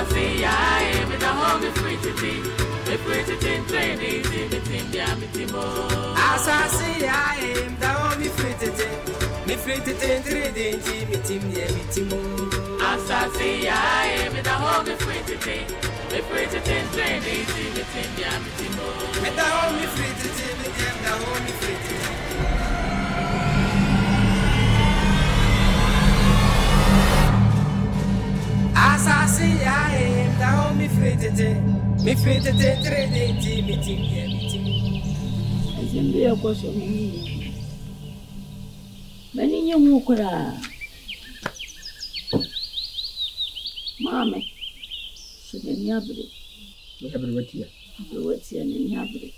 Asasi ya me da home free today. Me free today training me team ya me timo. Asasi ya da home free today. Me free today training me team ya me timo. Asasi ya me da home free today. Me free today training me team ya me timo. Me da home free today me da home free today. Asasi ya da home free today. Me free today training me team ya me timo. Azimbi yako shomini. Bani nyu kura. Mame. Shigeni abre. Abre watia ni abre.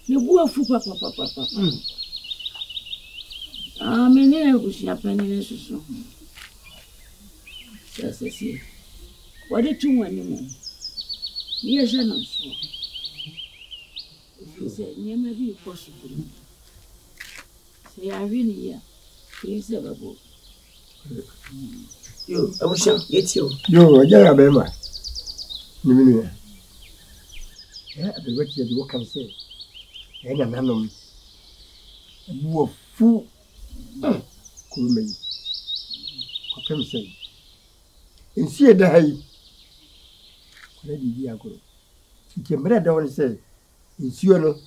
Ni bua fu papa. Ah, menina kushia penine susu. Sasa si. Wadi tumwa ni mu. Niye jana so. Se nyema bi possible. Se ya vini ya. Krise babo. Yo, abusha, yetio. Yo, ajara bema. Ni minu ya. Ya, abelwati ya diwo kamse. Ya na nanom. Buwa fu. Kurumeyi. Kwa pemse. Insi ya dahayi. Kuna didi ya kuro. Ikembele da wani se. Insi ya no.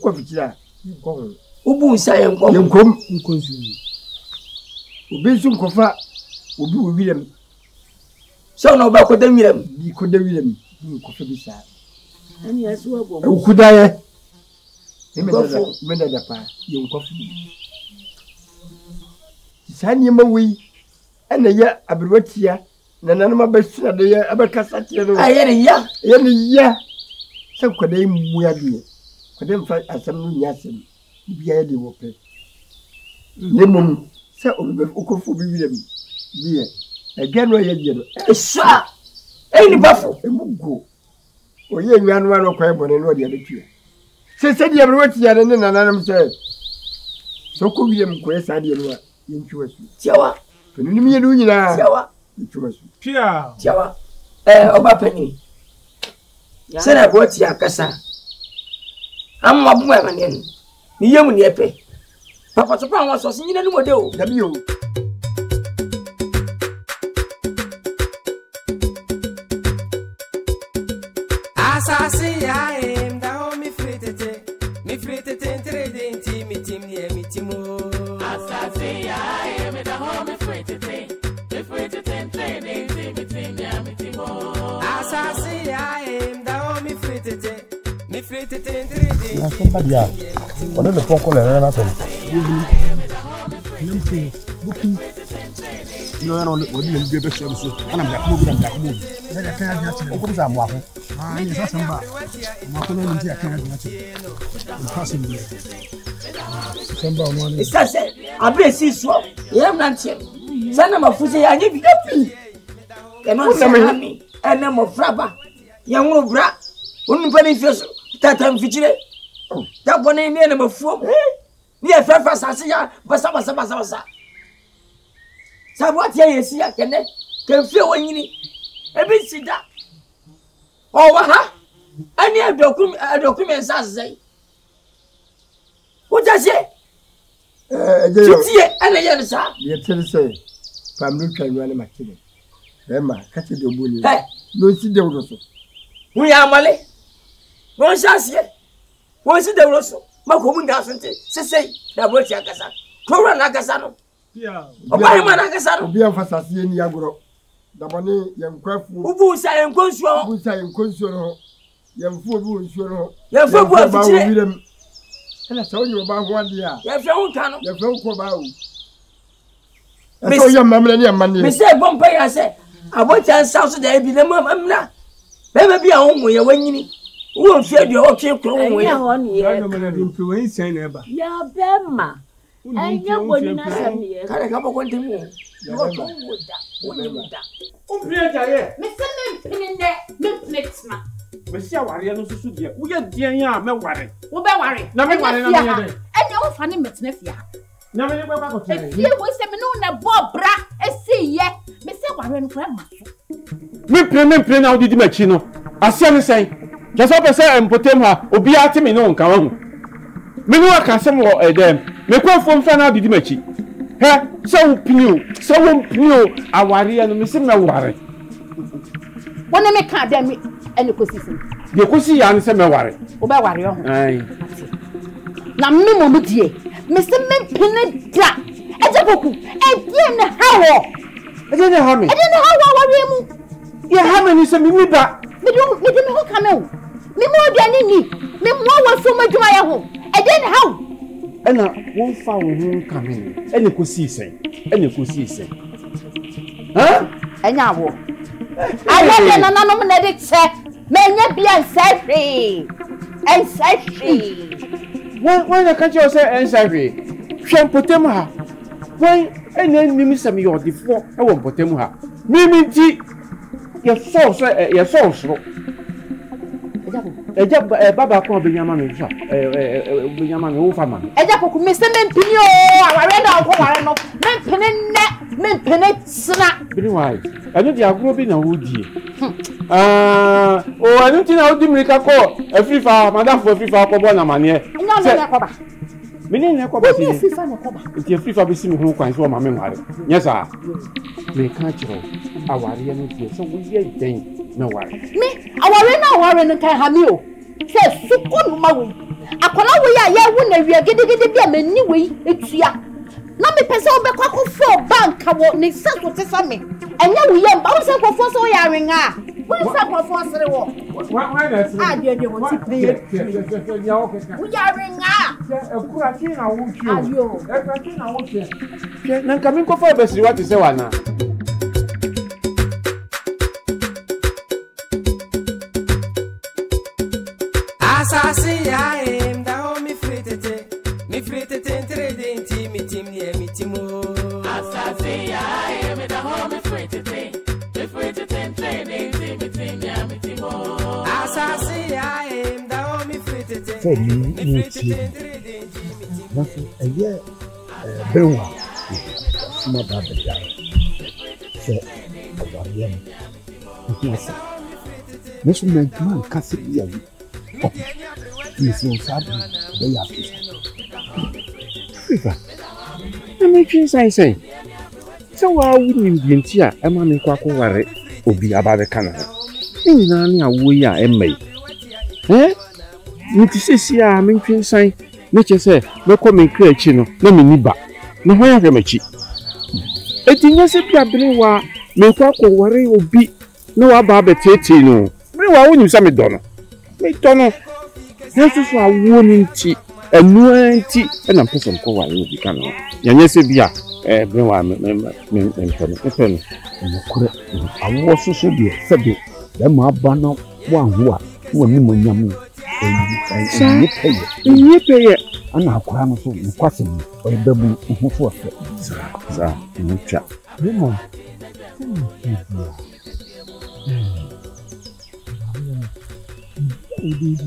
Kwa fitila. Yonkomu. Ubu nsa yonkomu. Yonkomu. Nkonsu. Ubesu nkofa. Ubi ubilem. So no ba koda mirem. Bi koda wilem. Nkofa bisa. Ani asuwa bo. Ukudaye. Menda da pa. Yonkofu. Sani mawi. Ana ya abirwatiya. Nananuma basuna da ya abakasa tiyano. Ayere ya. Yani ya. Sa koda muya biye. Koda mfa asamu nyasem. Biya ya de wope. Nemum. Sa okofu bibilem. Biye. Agano ya jeno. Sha. Eni bafo. Emugo. Oye nyanu ano kwa ebone no de abetua. Se de abirwatiya ne nananum se. So ko biye mko esa de no a yentwa su. Tiawa. Penu mi yenu nyina. Tiawa. Yentwa su. Pia. Tiawa. Oba pani. Sena boti akasa. Amma bu ma ne. Ni yemu ne epe. Papa so pa won so nyina ni mode o. Dabi o. Asasi ya da home free today. Me free today training me team ya me timo. Asasi ya me da home free today. Me free today training me team ya me timo. Asasi ya da home free today. Me free today training. Na somebody ya. Ono le pon ko le na so. Yo no wodi le gbe be so so. Ana mda ko bi na mda ko bi. Na ga kan ya tire. O ko za mo afo. Ah, ni sa samba. Ma ko no ndi akan ya tire. Passing there. Samba o no. Sase, abre si so. Ye mnantie. Sana mafuze ya nyi bi api. Kema sami. Ene mo fraba. Ya ngro bra. Onu pani fieso. Tata mfichire. Ta bone ni ene mafuo. Ni e fefa sase ya basa. Sabwati yesi ya kene. Kemfie wanyini. Ebi sida. O wa ha. Ani adokum sase. Ujase. Titie ana yene sa. Ye tell say. Family twa no makine. Ema kati de obuni. Hey. No si de woso. We amale. Won shase. Won si de woso. Makomu ndasonte. Sesei. Da boti akasa. Tora na akasa no. Pia. Oba hima na akasa no. Obi amfasase ni agoro. Dabone yenkwafu. Ubu sa yenkonsuo. Ubu sa yenkonsuo no. Yemfu obi onsuo no. Yemfu obi afichire. Ela sa onye oba ho ade a. Yefre wonka no. Yefre wonko ba o. Eso ye mamle ni amane. Me say bompa ya say abocha south da bi na mamna. Bebe bi a honwo ye wanyini. Wo mfie de o twe kro wo ye. Ya ho ni ye. No me do mpwe nsen na eba. Ya bema. Enya boni na sam ye. Kare ka boko ntemu. Wo to woda. Ompre ja ye. Me se me pininde, me plexma. Me sia ware no susu de. Wo ye dian ya me ware. Wo be ware. Na me ware na me ye de. Enya wo fa ne metne fia. Na me ye ba ko tire. Fie wo se me no na bo bra esi ye. Me se aware for am. Me pray na odi di machi no. Asia me sen. Just pese empotem ha obi ate me no nka ho. Me no aka sem wo edem. Me kwa fom fa na odi di machi. He, so pinu aware no me se me ware. Wona me ka dem ene kosisi. De kosi ya ne se me ware. Oba ware ho. Ai. Na me mo mu die. Me se me pine da. Eje boku. Edie ne hawo. Edie ne ha me. Edie ne hawo ware mu. Ya ha me ni se mi da. Me do me ho kamel. Me mo aduane ni. Me mo wa so madwuma ya ho. Edie ne hawo. Ena won fa wo hu kamel. Ene kosi sen. Ha? Enya wo. Aye de na nanom na de che. Me nya bia nsahwe. When the country say ensahwe. Hwem potem ha. When ene nimi sam yo de fo e wo potem ha. Mimi ti ye so Eja baba ko Benyama me fa. Benyama me wo fa ma. Eja poku me se me mpini o aware na ko ware no. Me mpene sna. Bini wai. Anu di agro bi na wo die. Anu ti na wo di mirika ko Afrifa madam for Afrifa ko bo na mane. Nya na ko ba. Mini na ko ba si. Afrifa na ko ba. Ti Afrifa bi si mi ho kwan so ma me ware. Nya sa. Me ka chiro aware no die so wo ye den na ware. Me aware no kan ha mi o. Se suko no ma wo. Akola wo ya wu na wi agedegede bi a mani we etua. Na me pese obekwa ko for bank wo ni saso tesa me. Enya wo ye mba wo se ko fo so ya renga. Wo se ko fo sere wo. Why na se. De wo ti pe. Ya o ke ka. Wo ya renga. Ekura ki na wo tio. Ayo. Ekura ki na wo tio. Na nka mi ko fo besiri wa ti se wa na. Asasi ya da ho mi fritete trading mi tim mo. Asasi ya da ho mi fritete trading mi tim mo. Asasi ya da ho mi fritete trading mi tim. Nothing eye bewa. Suma ba be ya. Se awariam. Yes. Mesu man kasi ya. Yes, you said they are. Afrifa. Na me twi sai. So wa wunim binti a ema me kwa ko ware obi ababe kana. Ni na ni awo yi a emai. Ni ti sesi a me twi sai. Me che se me ko me kra chi no na me niba. Na ho ya machi. Etinye se bia bere wa me kwa ko ware obi na wa ba be tete no. Me wa wunim sa me do no. Me to no. Yesu so awo ni nti enu anti na person ko ware obi kana. Yanye se bia bere wa me pen No kure awo soso de sebe da ma ba na wa ho a wo ni mo nyam ni peye ana akora no so no kwase ni o babu ho so afa za ni cha mo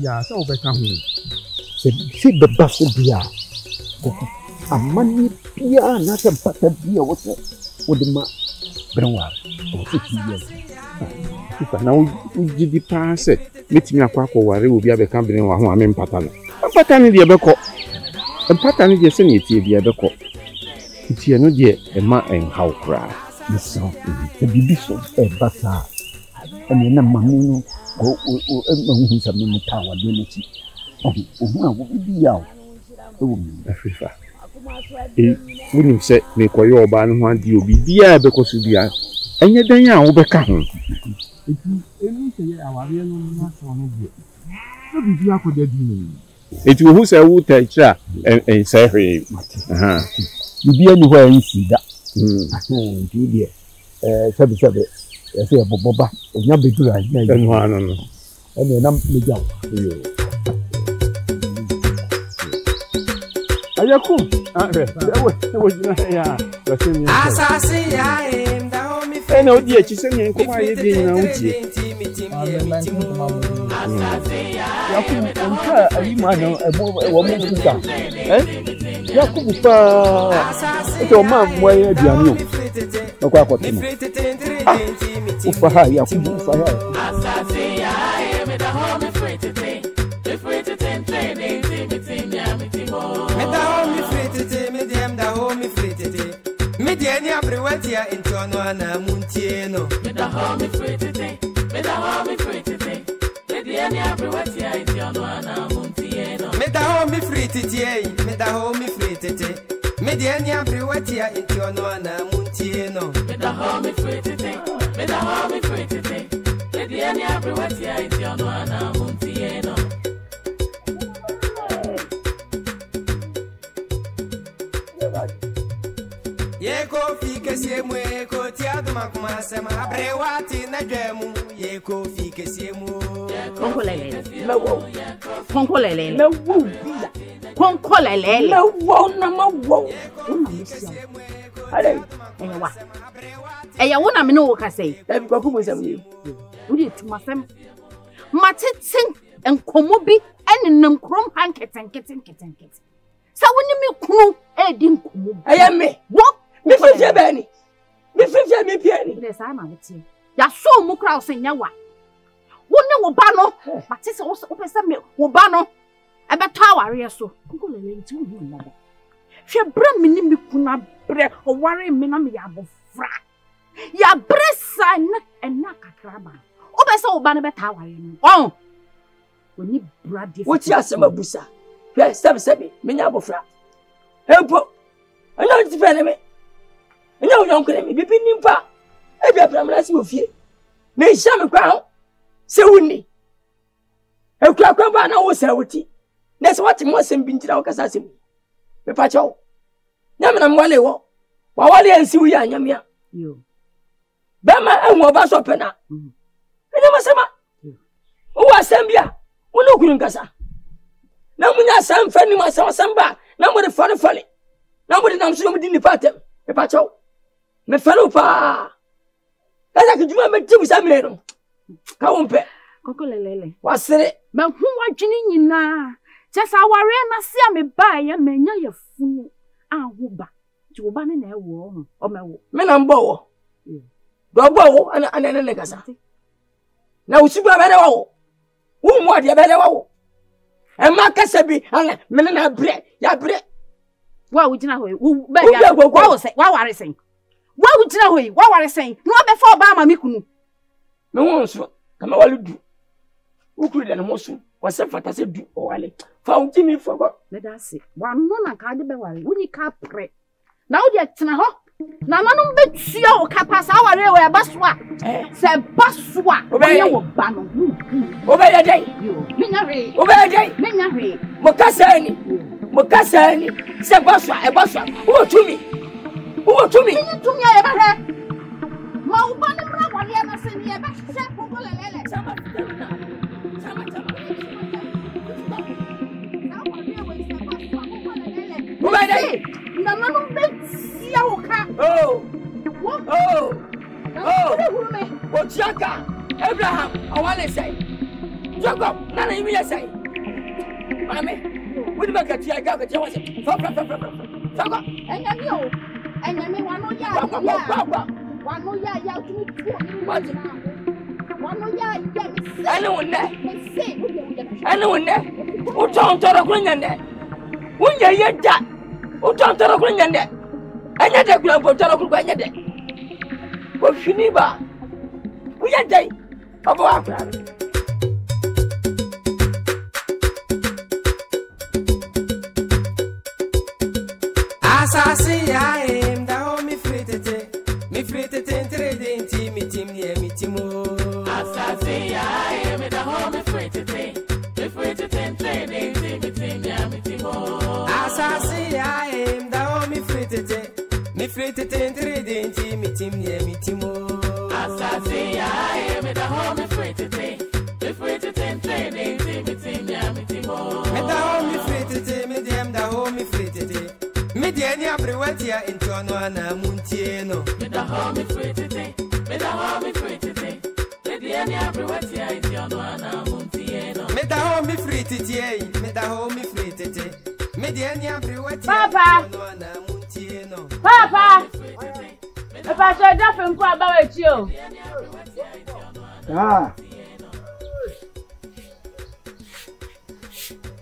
ya so be kan ho se be ba so bia amani bia na se pata bia wo se wo de ma brenwa o se ti ye na ujidi paase metimi akwa ware obi abeka brenwa ho ame mpata no mpata ni de beko mpata ni de se ni tie bia beko tie no de ema enhaw kra so e bibi so e basa ene na mami no go hu sa mi ta wa de ni ti o hu a wo bibi ya o Afrifa wunim se me koyo oba no ho adi obi bia beko so bia enye dan a wo beka ho enu se ya aware no na so no bi no bibi akoda di ni eti wo hu se wo ta kira en se hwe bibi ani ho en si da di die sabe e se boboba enya bedura nya enu ano no ene na meja yo ayaku ewo jina ya Asasi ya da ho mi ene odi echi se nyen ko ma ye bi na utie Yakubu onka ayi ma no wo mo kuka. Yakubu pa. Eto ma mo ye aduane o. Okwa akoto no. Ufa ha Yakubu ufa ha. Mediani abrewatia intono ana muntieno. Meda home free today. Meda home free today. Mediani abrewatia intono ana muntieno. Meda home free today. Meda home free today. Mediani abrewatia intono ana muntieno. Meda home free today. Meda home free today. Mediani abrewatia intono ana muntieno. Yeko fike siemu eko tiado makuma sema abrewati na dwemu yeko fike siemu konkolele konkolele Lawo na mawo. Ale. ewa eya wona me no kase Ebi kwa kumo samye. uri timasem matetin enkomo bi enenam krom hanketen keten sa woni me kunu edi nkomo Aya me. wo Mi fifia bani. Mi fifia mi piani. de sa na metie ya so mu kra osenya wa woni wo ba no matese wo pese me wo ba no ebeto aware so konkolele nti wo hu mo hwe bra me ni me kuna bre oware me na me ya bofra ya bresa na ena kakraba wo be se wo ba no beta aware no oni bra de Wo ti asema busa. Hwe sebe menya abofra. Empo. Ana ti fe ne me. Enya wo yon kure me bibi nimpa. Ebi abramra si ofie. Na ihia me kwa ho. Se wuni. Ekura kwa ba na wo se wuti. Na se wati mo sem bi ntira wo kasa sem. Me pa chawo. Nya me na mwale wo. Wa wale ansi wu ya nyamia. yo Ba ma enwo ba so pena. Enya masema. Wo asem bia. Wo no kunu nkasa. Na munya asem fa ni masem ba. Na mo de fale. Na mo de nam so mo di ni patem. Me pa chawo. Me falo pa. Esa ki juma me tibu sa me no. Ka wompe. konkolele Wasere. ma hu wadwene nyina chesa aware na se a me ba ya manya ya funu ahoba ti wo ba ne na ewo ho o mewo Me na mbo wo. Do bo wo ana ne kasa. Na usiba bere wo. Wo mu ade bere wo. E ma kasa bi ana me na bre. Ya bre. wa wujina hoyi wo ba ya wa wo se wa ware sen wa wujina hoyi wa ware sen no be fa oba ma mikunu Me won so. Kama walu du. Ukuru de no so. Wase fata se du o wale. Fa unti mi fogo. me da se wa no na ka de be ware woni ka pre na wo de tena ho na nanom betua wo ka pa sa ware wo e baswa se baswa Obe- wo ba no Obe ya dai. yo minya re Obe ya dai. minya re Mo kasa ni. Se baswa e baswa. Wo tumi. minya tumi aye ba he ma wo ba ne mra wale na se ni e ba se konkolele Sama. Obe dai. na nanom betua wo ka Oh. wo Ochiaka Abraham awale say Jacob nana yimi say Mami wudi baka tia ga ga tia wase fa Jacob enyami o enyami wano ya wano ya tumi tuo wano ya ene wonne uton toro kunyande unya yeda uton toro kunyande enya de kula po toro kunyande ko fini ba uya dai abo akra Asasi ya da ho mi fritete entrede inti mi tim ye mi timo Asasi ya da ho mi fritete entrede inti mi tim ya mi timo Asasi ya da ho mi fritete entrede inti mi tim ye mi timo Asasi ya da ho mi fritete entrede inti mi tim ya mi timo me da ho mi fritete me dem da ho mi fritete me de ni abrewatia intono ana muntieno me da ho mi fritete me de ni abrewatia intono ana muntieno da home me free tete me da home me free tete me de ni abrewati Papa if I should drop him for about you. Ah.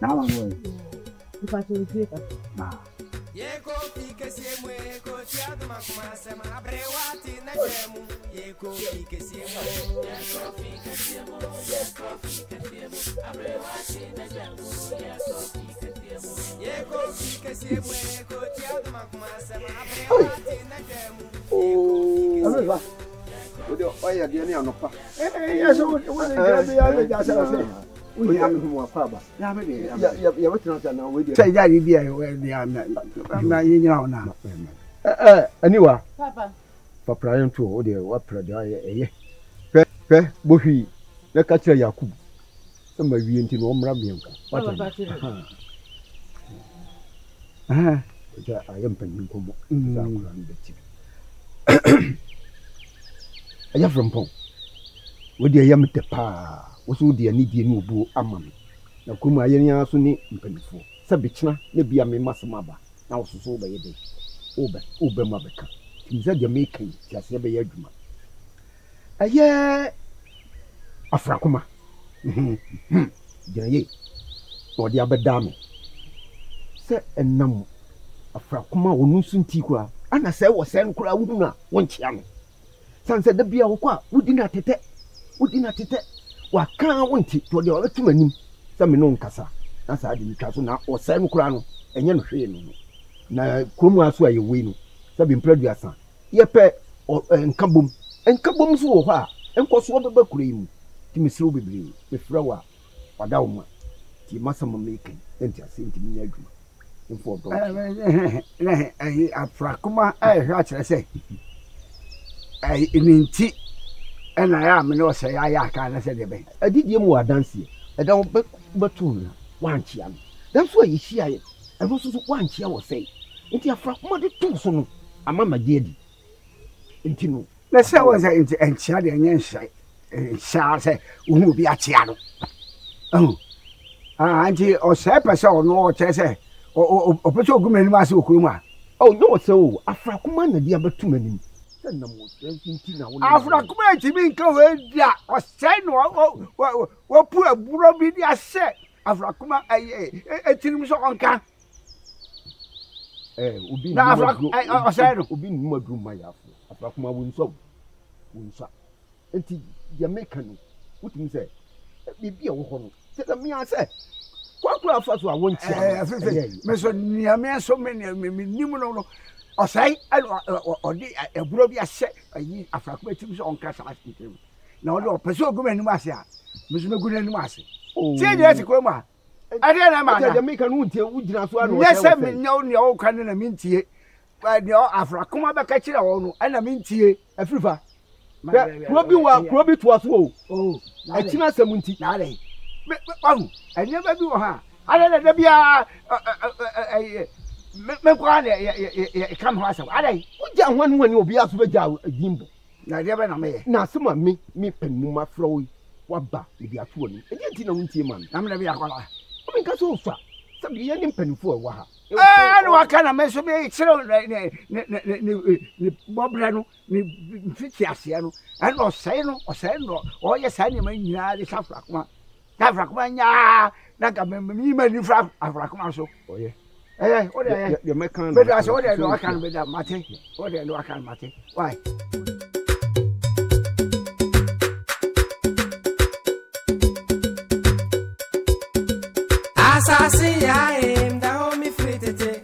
Now I'm going. If I should do it. Yeko fike siemwe ko tiado makuma sema abrewati na jemu yeko fike siemwe abrewati na jemu yeko fike siemwe ko tiado makuma sema abrewati na jemu Amiva. Ode oya de ni anopa. Yes, we dey be ya just say. We am who afaba. Ya me de. Ya wetin na we dey. Say ya di bia we dey na yinyina ona. Aniwa. Papa. Papa yen to ode wa prade aye. Pe bohwi na ka kire Yakub. Se ma wie nti no mra bienko. Papa. Ja ayam panyin komo. Za ku ran de ti. Aya from pon. We dey yam te pa. Wo so dey ani die no obu amam. Na kuma ayen ya so ni mpanifo. Se bekina na bia me masema ba. Na wo so be ye dey. Obe ma beka. Tinza dey make kan. Ti ase be ye adwuma. Aye afrakuma. Jeye. No dey abeda me. Se enam afrakuma wonu sunti kwa. Ana se wo se nkura wo na won chia no. Sanse da bia wo kwa wudi na tete wa kan wonti to de obetum anim se me no nkasa na sa de mitwa so na o se nkura no enye no hwe no na kromu aso aye we no se bi mpraduasa ye pe nkabom so wo ha enkoso obeba kura yi mu ti misiro bebre me fra wa wada wo ma ti masama make enti ase enti mi adwuma info do ai afrakuma ai hwa kire se ai ininti ena ya me no se ya ka na se de be adidie mu adanse eda wo betu na wanchia no dan so ayi hia ye ebo so wanchia wo sei enti afrakuma de tu so no amama gedi enti no na se wo se enti enchia de enye sha se uhu bi achia no anti o se pese o no che se o pese ogumani ma se okuru ma no se o afrakuma na dia betu manim se na mo enti na wo afrakuma etimi nka we dia o se no wo pu aburo bi dia se afrakuma etinim so onka obi na afrakuma o se no obi numa drum ma ya afrakuma wonso enti dia meka no wotimi se bibia wo ho no se da mi ase kwakura afaso a wonti me so niame so me nim no o sai o di eburo bi ase ayi afrakuma etim so onka sa atitim na o do pese ogumani ma ase a me so meguna ma ase tie je tikro ma ade na ma da meka no ntie wugina so ano yes me nyaw ne o kan na mintie ba de afrakuma be ka kire wo no ana mintie afrifa krobi to aso atina samunti na ale enye ba bi wo ha ale da bia me kwa ne kam ho asem ale uja hwanwani obi aso be ja adimbo na de ba na me na asema me panu ma frowi waba bi ato ni enye nti na wuntie man na me na bi akola o me ka so fa sabi ye ni panufo wa ha no wakana me so be kire ne bobra no ne fiti ase no an o sai no o ye sai ne ma nyina de afrakuma nya na ka me ma ni afrakuma so oye o de ye me kan be da so o de no wakana be da mate o de no wakana mate why asasi ya em da ho mi fritete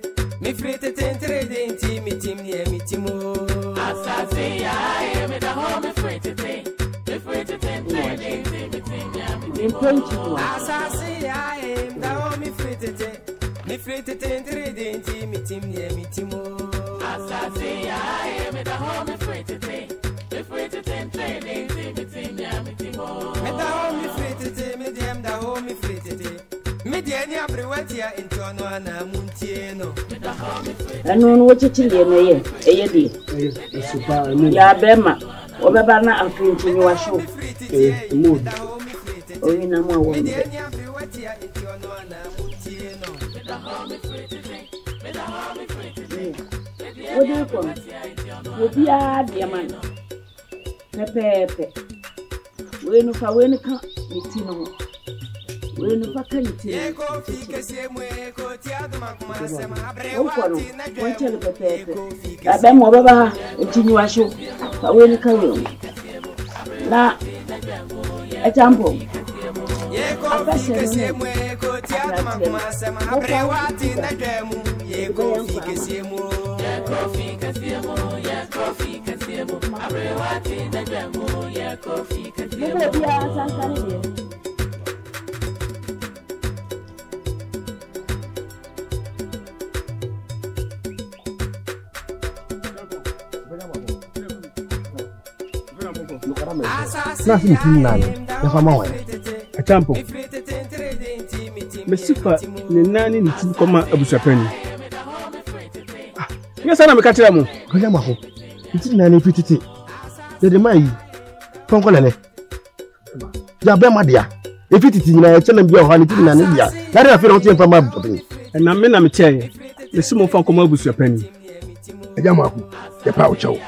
entrede inti mi tim ni mi timo asasi ya em da ho mi fritete entrede inti mi tim ni mi timo asasi ya em da ho mi fritete entrede inti mi tim ni mi timo asasi ya em da ho mi fritete entrede inti mi tim ni timo me da ho mi fritete me dem da ho mi fritete me de ni abrewatia intono ana muntieno anu no chichile no ye eye di ya bema obeba na afinti ni washo mood oyi na mo wo What do you call it? Would be a diamond. Pepe. When if I win a car, it's in a when if I can eat it. I bet more about continue a show. I win a car room. Now, a jumbo. Nothing to none. If I'm away. A champo. Mesifa ni nani ni tu koma abusapani. Yes, I'm a catcher. Kuyamaho. It's nani fitty. The mai. Foncolene. Yabema dear. If it is in a channel, be a honey in an India. That I feel from my company. And I'm in a chair. The small Fonco abusapani. A yamaku. The poucho.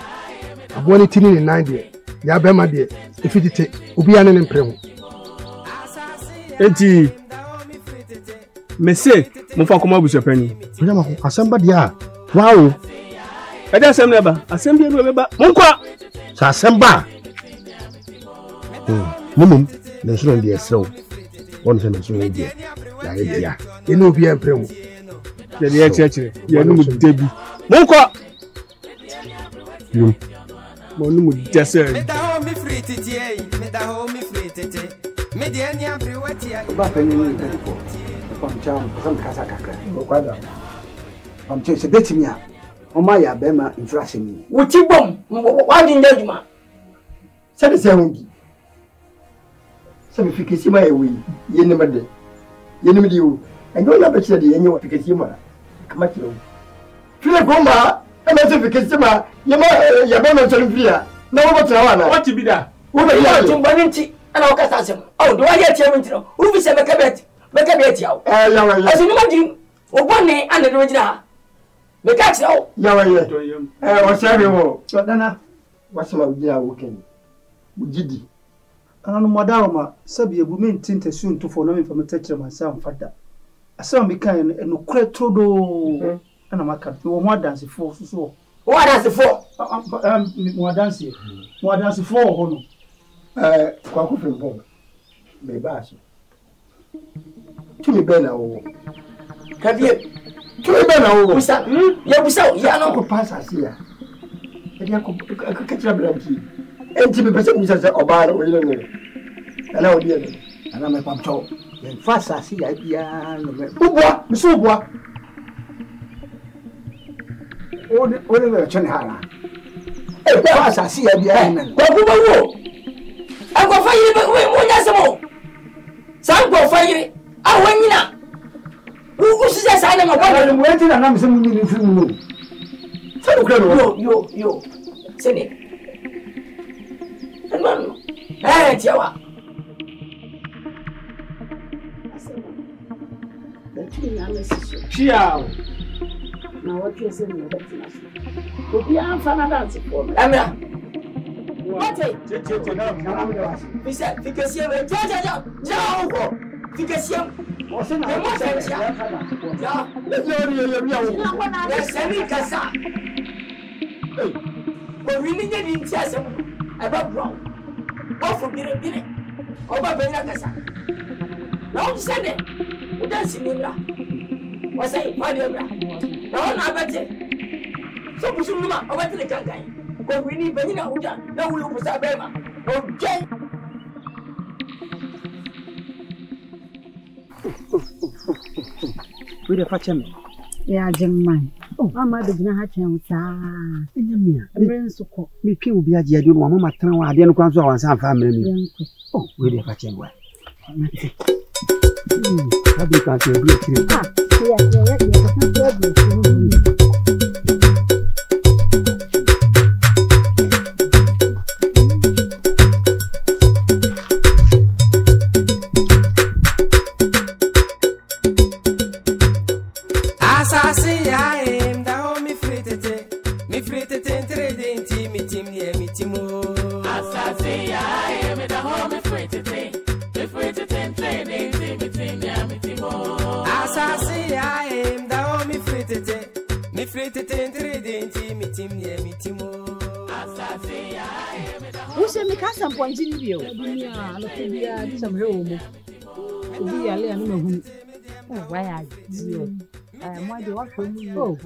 I want it in 90. Yabema dear. If it is, will be an imprint. Eti Mese mo fa koma buso pani. Oya ma asamba dia. Wow. E da asem neba. Asem bia no beba. Mo kwa. Sa asamba. Mumum, na so dia sew. Won se na so dia. Ya e dia. E no bia empremu. Ya dia chechire. Ya no mu debi. Mo kwa. Mo no mu dese. Me free titi. Me dia ni apre wati ya. Ba pe ni ko. Pamcham, pam kasa kakra. O kwada. Pamche se betimi a. O ma ya be ma inflation ni. Wuti bom, wa di ndaduma. Se de se hungi. Se me fikisi ma ewi, yeni made. Yeni medi u. Enyo na be che de yenye wa fikisi ma. Kama kilo. File goma, e ma se fikisi ma, yema ya be ma so nfia. Na wo botra wa na. What be that? Wo be ya tumbaninti. Ana okasa asem. Oh, do I hear you ntino? Ubi se mekabet. Mekabet yawo. Ya wa ya. Asinu madin. Obone ande do gina. Mekati yawo. Ya wa ya. Wa sabe wo. So dana. Wasema ujina wo ken. Ujidi. Ana no modawo ma sabe ebu me ntinte su ntufo na me fa metachire ma sa mfada. Asa me kan no kure todo. Ana maka wo ho dance fo so. Wo dance fo. Mo dance fo ho no. Kwa kufe mbonga. Bebaso. Tumi bena wo. Kabie. Tumi bena wo. Busa. Ya busa ya no ko pasa sia. Edia ko katira blanki. Enti be pese busa se obara wo yele ne. Ana odi ne. Ana me pamcho. Ye fasa sia bia no me. Ubwa, miso ubwa. Ode me chane hala. Fasa sia bia ne. Ko ku bawo. Ako fayire be mo nyasemo. San ko fayire. Awanyina. Ugu sisa sana ngakwana ni mwenti na namse munyi ni fimu. Sanu kwano. Yo. Sene. Hermano. Tiawa. Ciao. Na watu yese ni wabati nasu. Kopia mfana dance for me. Amra. What? Bisa fikasiye we. Ja huko. Fikasiye. Osena. Ja. Ya semi kasa. Ko wini nyadi ntiasem. Aba brown. Ofu bire. Oba benya kasa. Na usene. Udansi nimra. Wasai fadi amra. Na ona abate. So busumuma obate le kankai. Ko wini benya uja. Na wulu kusa bema. Okay. We the fachem. Ya jemman. Mama de gina ha chen sa. Enyamia. Emren suko. Me twi obi age ade no mama tran wa ade no kwan so awansa amfa amre mi. Oh, we the fachem wa. Abi kan se bi ekire. Me free to tentre denti me tim near me timo. Who say me cast some points in you? Dunia, look at the some home. We are laying why are you? Why do you want from you?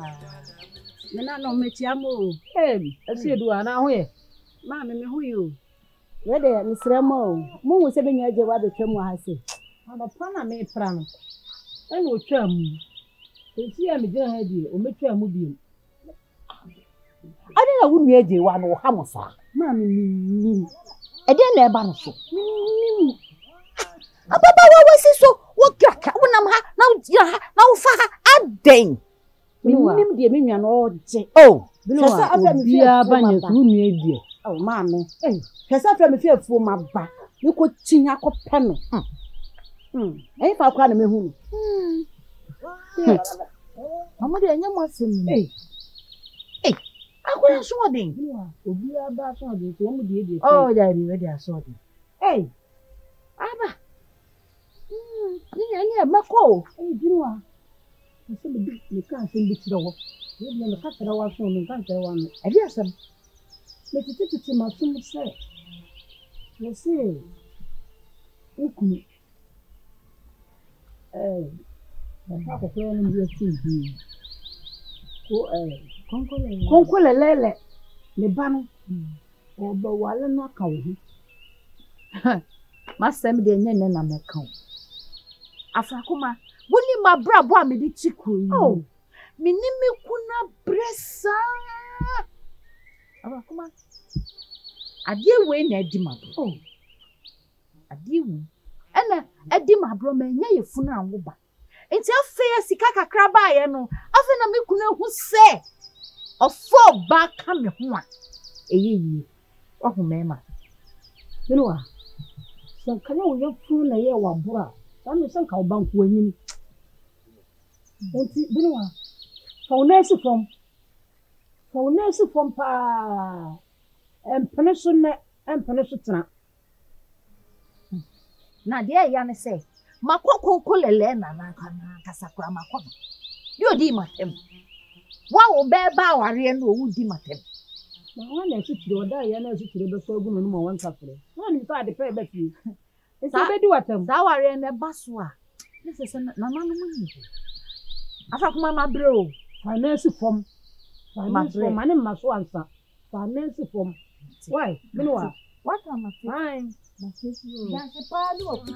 Nana no metiamo. Hey, I see you are now here. Mammy, who you? Whether Miss Ramo, Moon was 7 years what the term was. I'm a pana made pram. And will tell me. You see, I'm a girl head or make your movie. I didn't know who you one or Hamosa. Mammy, I didn't know about it. Papa, what was it so? What got when I'm now far a day? Minimum, dear Minion or J. Oh, oh, mammy, eh, has I from a fear for my back? You could sing a cop panel. If I can't me who. Mamma, I never seen me. Eh, I couldn't show them. We are back on the oh, yeah, ready, I saw them. Hey, Abba. Yeah, Mako. Hey, you are. I said, you can't sing it to the wall. You never cut the wall from the country one. I guess I'm. Let it take it to my son say. You see, okay. I have a plan in your TV. Conquer Lele, the banner, or the wall and knock out. Must send the name and I'm a count. Afrakuma, wouldn't my brother me the chicken? Oh, me kuna bressa. Afrakuma, I dear way, Nedima. Oh, I dear one. And a dimmer broman, yea, funa woba. It's a fair sikaka crabby, no. Often a mikuna who say, or 4 back coming one. A ye, oh, mamma. You know, some canoe your fool a year one bra. I'm some cow bank winning. Benoit. For nurse from pa and peninsula and peninsula. Now, dear Yana say, Makoko Lena Casacra Macon. You deem What will bear bow Arian who deem at him? One I sit you die, and I sit you before going on one suffering. One inside the pay back you. It's a bed what them. Thou are in a baswa. This is an anonymous. I thought Mamma Bro, finance from my name must answer. Finance from why? Meanwhile, what am I fine? That's a part of it.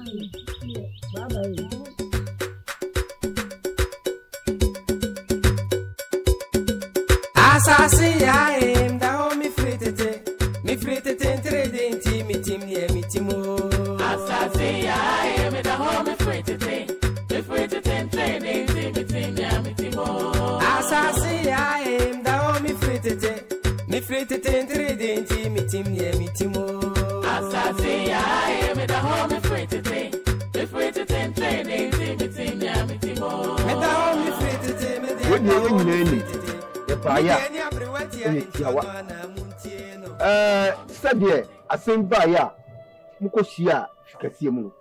As I say, I am down me free to take. Me free to trade me team near me timo. As I say, I am down me free to take. Me free to trade me team near me timo. As I say, I am down me free to take. Me free to trade me team near me timo. As I say, I am down me free to take. Me free to trade me team near me timo. Me down me free to take. What do you mean? Baya tiawa sade asem baya mukohia kasie mu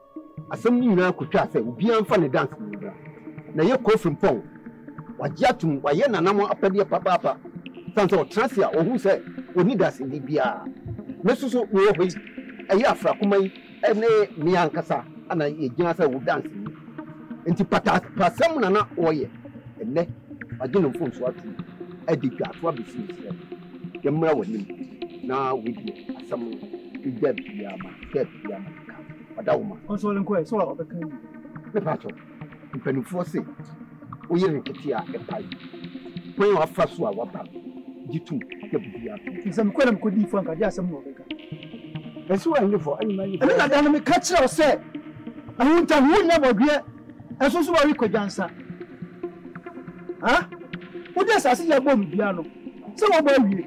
asem ni nyina kotwa se obi anfa ne dance mu bra na ye kofrim pon wagye atum waye nanam apade papa sanso transia ohu se oni dance ni bia mesuso wo hoi eye afrakoma yi ene mi ankasa ana ye gina se wo dance ni enti pasam nana oye enne wagye no phone so atu edika to business yemra woni na widi asam idab yama ka wadawuma onso lenko e so la obeka yi ne pato mpanifo se oyere ketia epai when you afa so a wapa gitu ke bibia nsem ko na mkodi fo anka dia asam no obeka eso wa ndefo anyima ni na da na me ka kire o se ahunta hu na bodwe eso so wa wi kwadwansa ha What does I see a bomb piano? So about you.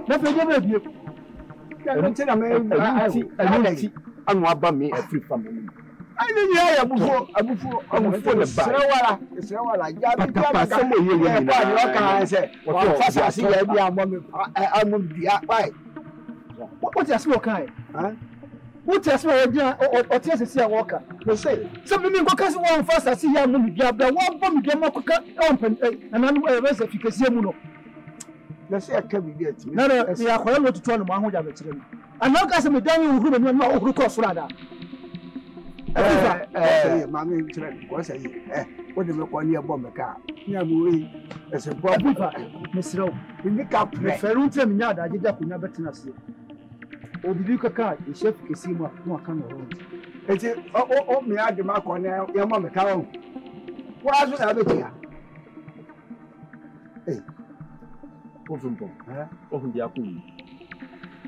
Nothing ever be. I don't tell me, I'm about me a free family. I didn't hear before. I'm full of Sarawala. It's Sarawala. I said, what I see every moment. I'm going to be out. What is your kind? What has my idea or tears is a walker? They say, some women go cast one fast as see young woman, one bomb, and I'm aware of efficacy. Let's say I can be get. No, they are going to turn one who have it. And now, as I'm down who know who cross rather. Mammy, what's a what the look on your bomb car? Yeah, movie as a bomb, Miss Rowe. In the cup, the Ferunta Yard, I did up in Abertinasi. Or the Luca card, the chef is seeing what more kind of road. It's oh, me, I demand on your mamma cow. Why should I be here? Hey, open the apple.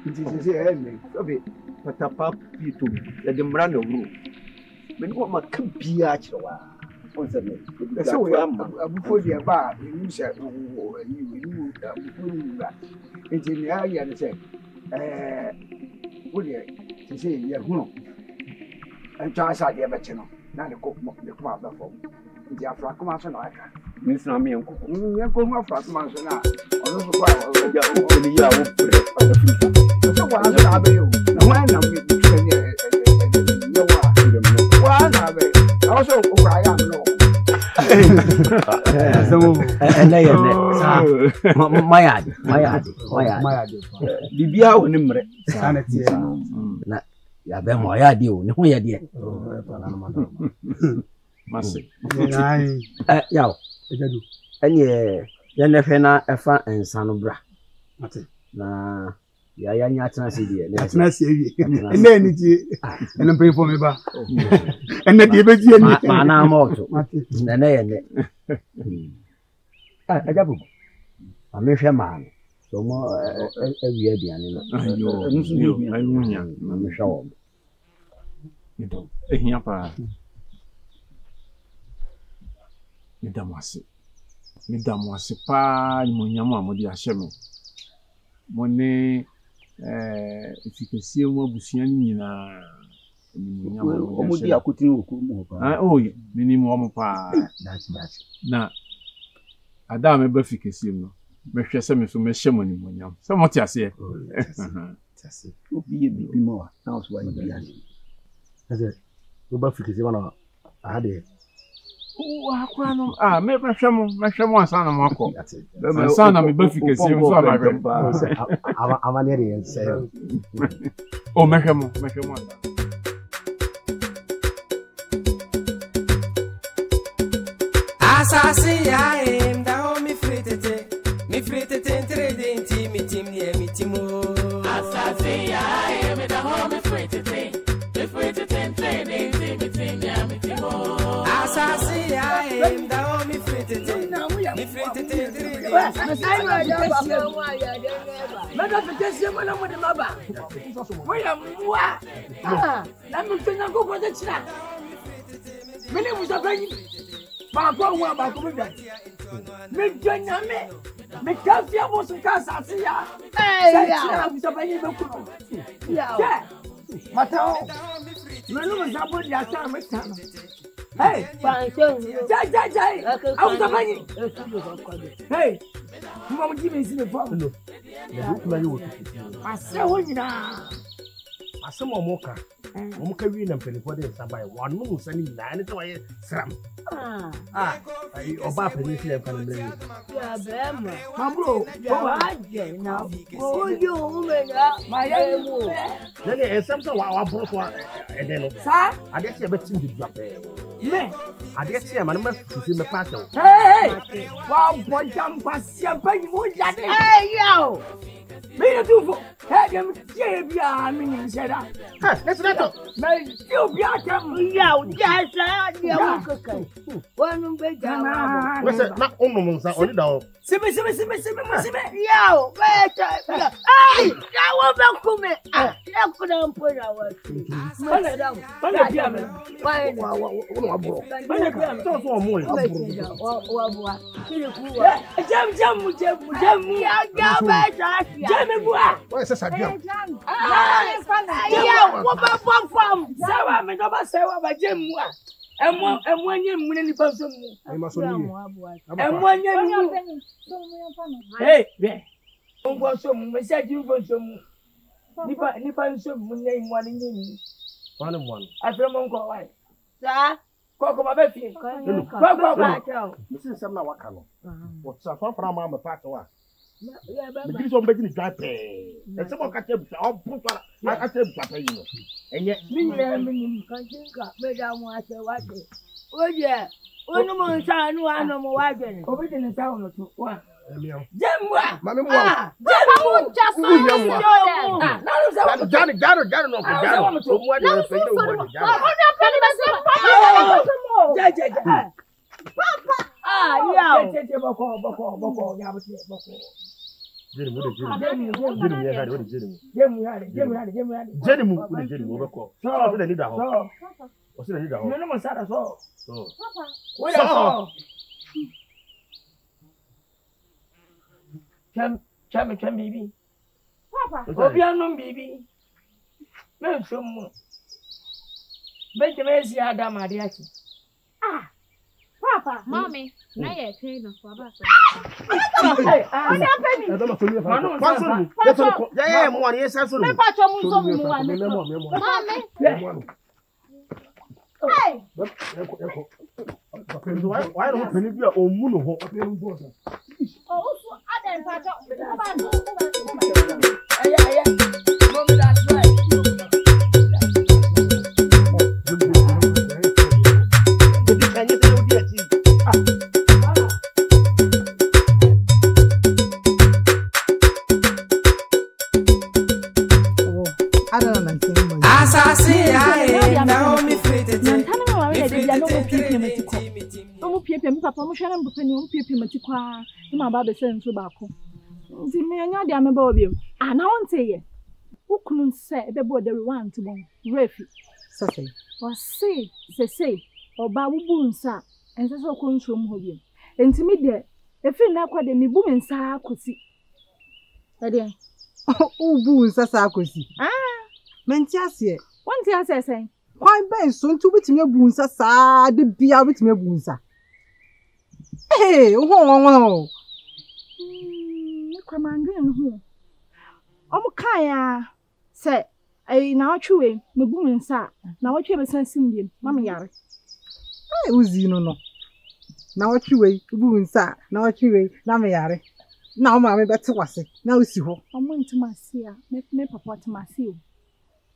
It is the ending of it, but a pap, you too, let them run the room. When what my company what's the name? So before the bar, you said, you it's in the area and said, would you say, yeah, no. And Charles, I never know. Now the cook the come out of the Afro-Commercial. Miss Nami and cook, you're going off as much as now. Also, I'll be you. No, I'm also, I am no. Bibia wo nimre sanete na ya be mo ya di o ne ho ya di Mase yawo ejadu enye ya nefe na efa ensa no bra na ya nya atena se die na atena se ewie ene ni tie ene mpem fo me ba ene die be die ni ma na moto na na ye ne ajabu amehwe ma no so mo ewie aduane no ayo ayunya amehwe wo então ehia pa me damwase pa ni monyamo amodi ahyeme mone efikasie mu abusua ni nyina ni monyamo omodi akotini okumu pa oye minimu omo pa na ada me ba fikasie no mehwe se me so mehyemo ni monyamo se mo ti ase tase obi e bibi mo na oso wa ni ya ase o ba fikasie bana ade akwa no me hwemo asana mo akọ asana me ba fikasie so amahwe amane re ense o mehwemo Asasi ya da ho mi fritete trading team ni timo Asasi ya da ho mi fritete trading team ni timo Asasi ya da ho mi fritete trading Mada fitesi mana mo de maba mo ya mwa na mi fenya go go de chira mene musa fanyi ba ko wa ba ko da me jonya me kafia mo so ka asasi ya ya musa fanyi be ku ya mata menu mo sabo dia ta me ta hey jai au ta fanyi hey mo ji me si me fa no ase wonyina ase mo moka mo ka wi na mpelifo de sabai wan mo sani na ne to waye sram oba peli si en kan mbre ya bema ma bro o aje na o yo me na ma ye mu ne esam so wa bro so e de no sa ade se be tim di dwa me ade se ma no ma fufi me pa so hey wa bo jam pa se pa ni mo ya de hey yo me do for hey dem je bia mi ni se da let's let go me do bia tam ya o ja sa ni o kokai wonu be jama we se na onum nsa oni da o sibe yo be ta ai ya wo be kume ya kuna mpona wa bana da bana bia me wa bro bana bia me so mo wa bua kile kuwa jam ya be ta jam bua Why is Sabia? Ya wo ba fam sawa me do ba sawa ba jam wa emo anye mu ni pa so mu emo anye mu hey be ngo so mu me se ji fo so mu Nipa nso munye imwani nyinyi. One one. Afremo nko wai. Sa. Koko ba be fie. Koko. Missing some na waka no. What's a fan from my part wa. The kids on making it dry pay. And someone catch up all put I catch up pay you know. And yet me kanjinka me da mu ase wade. Oje, onu mo nsa nu anu mo wade ni. Obi de nsa ono tu wa. Jemwa. Mami mo. Jemwa just so. Jano no ko jano. Mo ade pe do mo jano. Papa. Yeah. Boko. Jeni mu de jeni. Jeni ya ga de jeni. Jeni mu boko. So o de leader ho. O se leader ho. No mo sara so. Papa. Where so? Cham bibi. Papa. Obi anu bibi. Me so mu. Me je me si Adam Adiachi. Papa. Mommy, na ye train no for ba so. What happened? Yeah, mo ani esa so. Me pa cho mu so mu wa. Mommy. Hey. Why don't you be o mu no ho? Oh, so Adam pa cho. Aya. Mommy, that's right. Papa, I'm sure I'm going to pay my baby sends you back home. See me and your damn baby. And I won't say it. Who couldn't say the boy that we want to go? Refi. Say, or say, or Babu Boonsa, and that's all comes from home. And to me, there, if you know what the me boom and could see. Again, oh, Boonsa Sarkozy. Mentiasia. One thing I say, why, Ben, soon to wit me a Boonsa, the beer with me a Boonsa. Hey, oh, come on, go. Kaya say, I now chew my boom and sa. Now what you have a sense in him, Mamma Yar. I was no. Now what you wait, boom sa, now what you wait, Namayare. Now, Mamma, better was it. Now see who. I'm going to my seer, make me papa to my seal.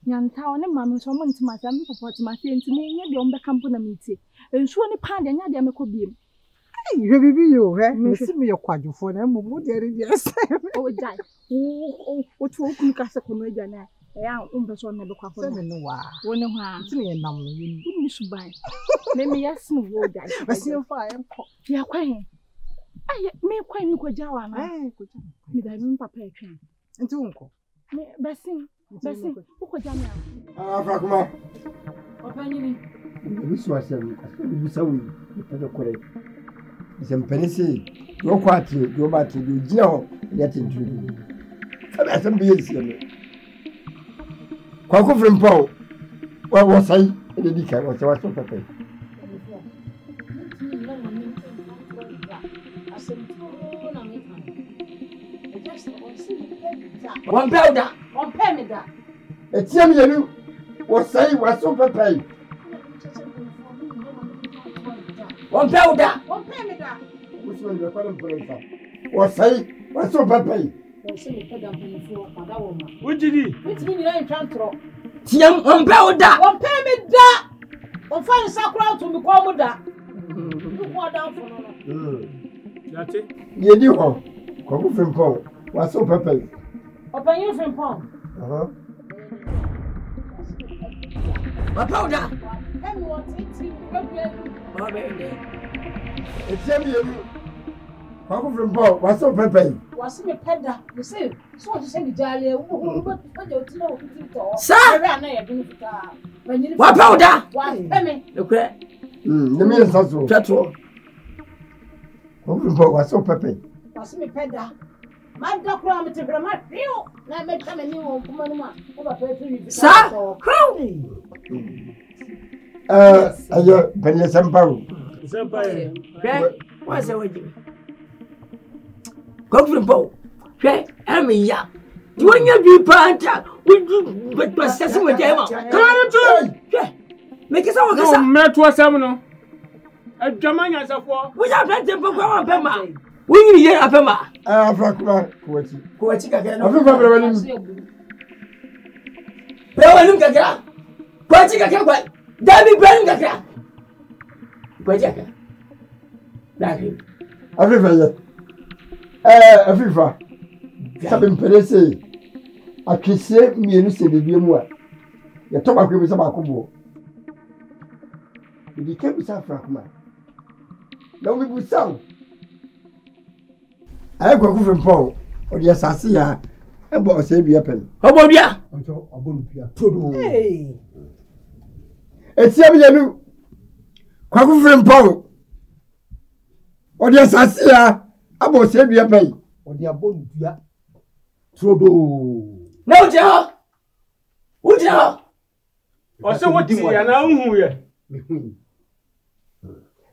Yan town and mamma, so I'm going to my family papa to my friend to me, and the umber company meeting. And so any pound and yard, could be. You have you, eh? Miss me your quadrophone, and would yes. Oh, die. Oh, what will you cast a comedian? I person never quite no one. It's me a number. You should buy. Maybe yes, no, I see a fire. You are quiet. I may quite look at Jawan. I could have papa train. And to uncle. Bessie, who could jam Fragma. Opinion. This was a correct. Some penny, no quarter, no matter you jail, yet in you. As some beers. Quaco from Paul. What was I? The deacon was a water paper. One powder. On Pemida. It's you was saying was super pay. One powder. On Pemida. Which one you're calling for? Was saying was super pay. What did he? Which means you ain't trying to. Tiam on powder. On Pemida. On fine sacral to become that. You go down for no. That's it. You do home. Quaco from Paul was super pay. Open you from Pong. My powder. It's you. Quaco from Paul was super pay. Was me pedda, you see, so to send the jolly, sir. What powder? Look at the means also. That's all. Quaco from Paul was super pay. Was me pedda. My doctor, to grammar, you. Now make come a new woman. Sir, crowdy. Ayo, Penny Sampao. What's the way? Go from Bo. Okay, I mean, yeah. Do you be panta? But my sister with them. Come on, make us all No, met was some. A German as a war. We have let them go on Pema. We hear a Pema. Afrakuma kuwachi. Kuwachi kaka. Afifa bere wani. Bere wani kaka. Kuwachi kaka kwa. Dabi bere kaka. Kuwachi kaka. Dabi. Afifa ye. Afifa. Sabe mpelese. Akese mienu se bebie mu a. Ye to ba kwebi se ba kobo. Bi ke bi sa Afrakuma. Na we bu saw. Ayi kwa kufre mpo. Odi asase ya. Ebo ose bia pen. Obo bia. Onto obo bia. Todo. Hey. Etia bi yenu. Kwa kufre mpo. Odi asase ya. Abo ose bia pen. Odi abo bia. Todo. Na uja. Uja. Ose woti ya na hu ye.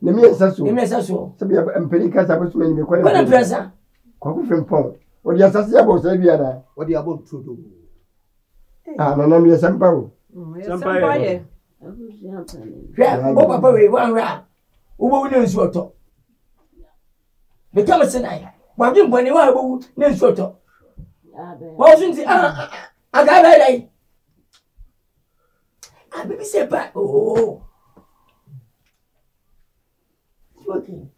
Nemi esaso. Nemi esaso. Sabi empeni kasa bo suma ni me kwala. Kwala presa. Kwa ku frempon. Odi asase ya bo se bia na. Odi abo todo. Ah, na mi esampa o. Sampa ye. Hwe, o papa we wan ra. Wo bo ne nsu oto. Me kama senai. Wa bi mbone wa bo ne nsu oto. Wa sunti aga ba dai. Ah, baby say pa. Oh. Okay.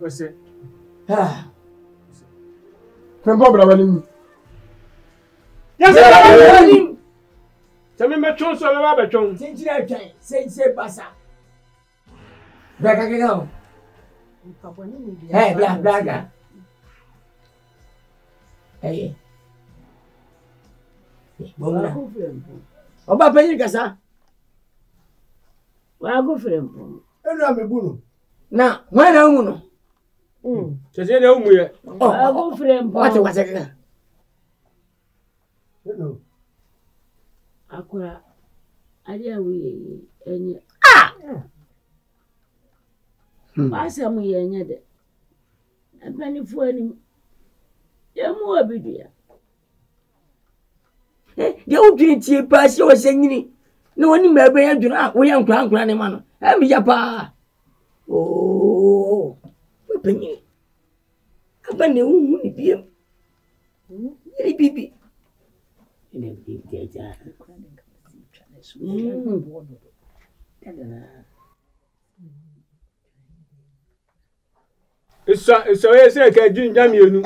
What's it? Frempon bra wani. Yes, sir. Tell me my chance or my chance. Say basa. Braga go. Hey, braga. Hey. Oba penyi kasa. Wa go frem. Enu amebu no. Na, wa na hu no. Tese na umu ye. Wa go frem. What kaka. Enu. Akura ali awi enye. Asa mu ye enye de. Abani fu ani. Ye mu obidua. Dia udwini tie pa si o senyini na woni mebe ya dwuna wo ya nkura ne ma no e mi ya pa oh penyi abane hu ni biem ni bibi ene bibi ja Isso é ser que é de Jamienu.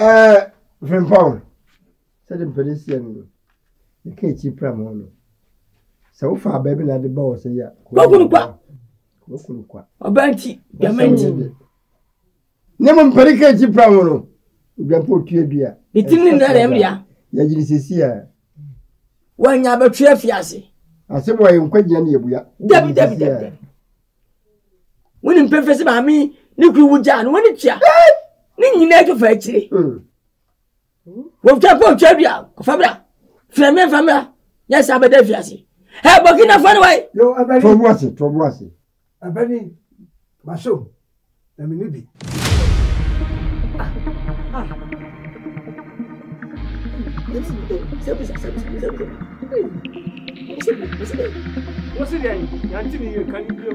Frempon. Você tem perecido. E que te pra mano. Se eu fa bebe na de boa se ya. Kokunu kwa. Obanti, gamanti. Nemo mpere ke ti pra mano. Biampo tue bia. Bitini na rembia. Ya jiri sisi ya. Wanya betwe afiase. Asebo ye nkwagia na yebuya. Dabi. Woni mpefese ba mi ni kuru wuja no woni tia. Ni nyina ke fa akire. Wo twa po twa bia, ko fabra. Famra. Yes, I better fiasi. Hey, Burkina Faso way. Yo, abani. Tobuasi. Abani. Maso. Na minibi. What's it then? Antini, you can you?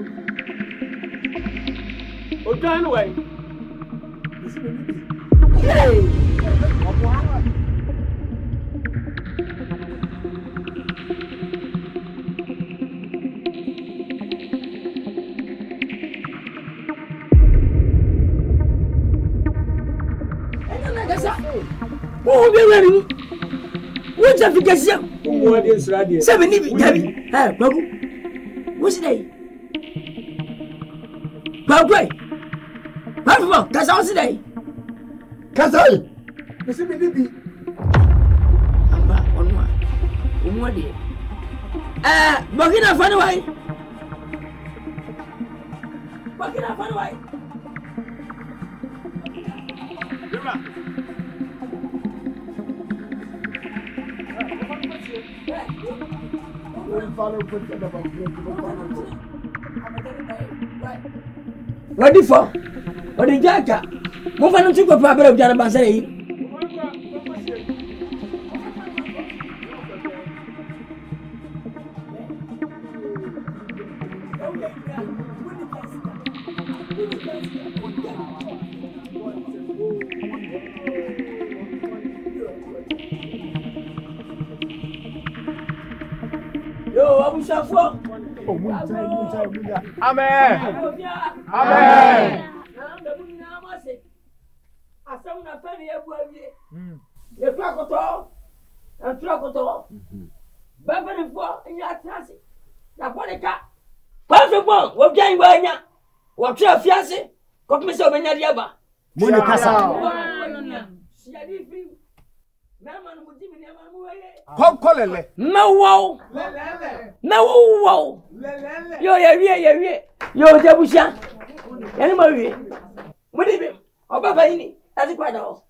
Oh, done away. Oh, be ready. What's the efficacy? What is radio? 70 Debbie. Hey, Babu. What's the Babu. Babu, that's all today. Kasai. Mesi mi bibi. Amba onwa. Onwa de. Burkina Faso way. Burkina Faso way. Ready for? What did you Mo fa no ti ko pa bere obiara ba sare yi. Yo, abusafo. Amen. Amen. Asam na fani ebu awie. Ye kwa koto. Antra koto. Baba ni fo nya trase. Na polika. Paso bon, wo gyan wa nya. Wo twa fiase. Ko kome se obenya dia ba. Mo ni kasa. Siadi fi. Mama no mudi mi ma mu weye. Konkolele. Mewo. Lelele. Mewo. Lelele. Yo ye wie. Yo jabusha. Yani ma wie. Mudi bi. Oba ba yini. Ati kwa dawo.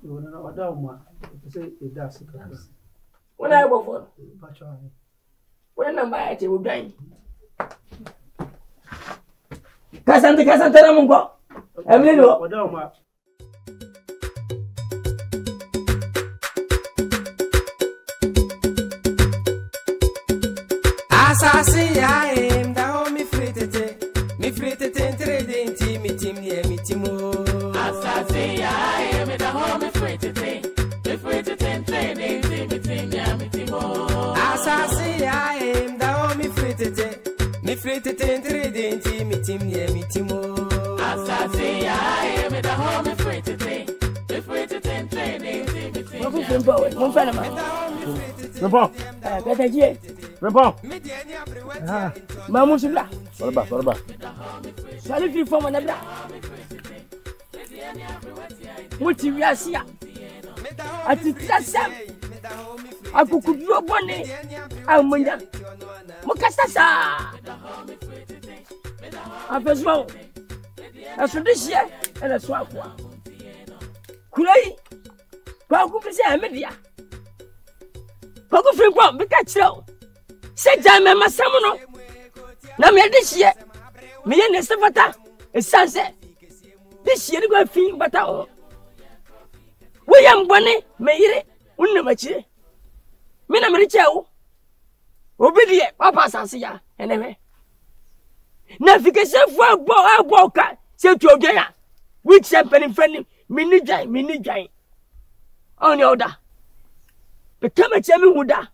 Yo na wada uma. Say e da sika. Wona e bo fo. Pacho ani. Wona namba ya te wo dan. Kasante na mungo. Emilio. Wada uma. Asasi ya em da ho mi fritete entrede inti mi tim ye mi timo. Asasi ya em da ho mi fritete entrede inti mi tim ya mi timo. Asasi ya em da ho mi fritete entrede inti mi tim ye mi timo. Asasi ya em da ho mi fritete entrede inti mi tim. Mo fun bo we, mo fa na ma. Repo. Kata je. Repo. Mamu subla. Sorba. Sali fi fo mo na bra. Muti wi asia. Ati tsam. Akukuduro bone. Amunya. Mukasasa. Afesmo. Asudishie ela so akwa. Kulai. Kwa kupise amedia. Kwa kufrinkwa bika chiro. Se jame masam no. Na me de hie. Me ye ne sefata. Esanse. De hie ni gwa fin bata o. Wo yam bone me yire. Unna machi. Me na me riche wo. Obi de papa sanse ya eneme. Na fike se fu agbo ka. Se tu odwan ya. Which champagne friend me ni dwan. Oni oda. Bekama chemi huda.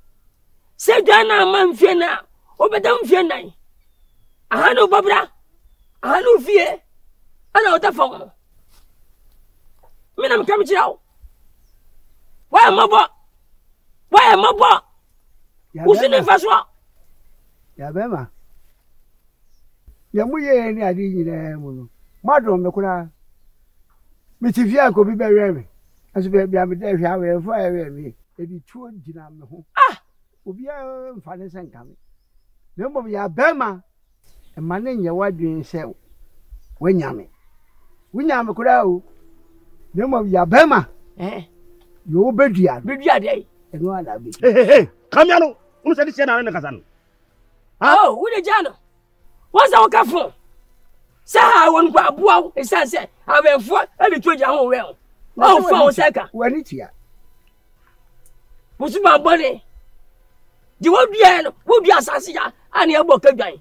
Se dwana manfie na obedam fie nan. Ahanu babra. Ahanu fie. Ana otafo. Mina mkam chirawo. Wa mabo. Usine faswa. Ya bema. Ya muye ni adi nyine mu no. Madro me kuna. Mitifia ko bi bewe. Aso be bia me da hwa we fo awe mi. Ebi tuo gina me ho. Obi a mfa ne senkame. Ne mbom ya bema. E ma ne nye wadwen se wanyame. Wanyame kura o. Ne mbom ya bema. Yo bedua. Bedua dey. Eno ala bi. Hey. Come here no. Unu se di na kasa no. Oh, wo de jano. What's our kafo? Sa ha won kwa bua esanse. Abenfo e bi tuo ja ho we. Oh, fa seka. Wani tia. Musu ba bone. Di wo bia no, wo bia asase ya, ani ebo ka dwan.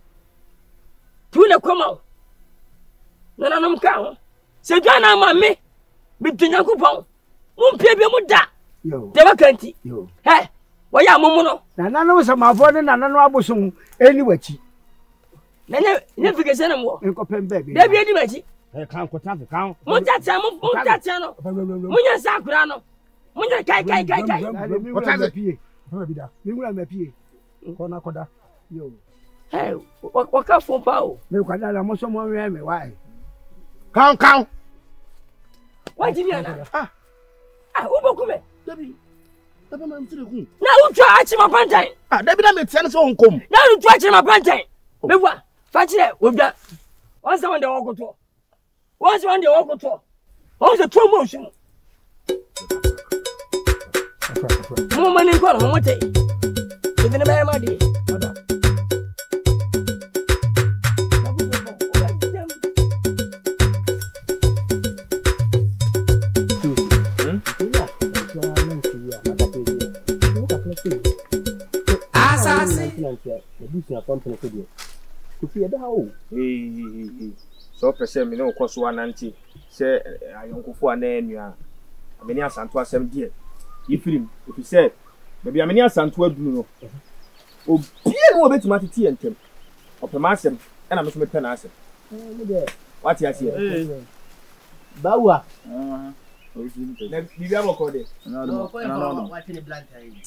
Tu le koma. Na nanom ka ho. Se dwan na ma me. Bi tunyankopon. Mu mpia bi mu da. Yo. De wakanti. Yo. He. Wo ya mumu no. Na nanom samafo ne na nanom abosom eni wachi. Na ne fike se na mo. Enkopem baby. De bi edi wachi. Kan ko tan kan. Mu tata no. Mu nya sakura no. Mu nya kai. What time pie? Bida. Mi ngura me pie. Kona koda. Yo. Hey, waka fo pa o. Me kwada la mo so mo we me why? Kan. Wa ji na. Wo boku me. Dabi ma mtire hu. Na wo twa achi ma pantai. Dabi na me tia ne so onkom. Na wo twa achi ma pantai. Me wa, fa kire wo bia. Won se won de wokoto. Won se promotion. Mo mani ko mo mote. Ide ne ba ma di. busi afam pene ko de ko fi eda o so pese me no ko so ananti se ayonkofo ana enua ameni asanto asem die yifirim if you say baby ameni asanto aduru no obie no obetima tete entem opema asem ena me so me pena asem what you say bawa na bibia boko de no what in blank time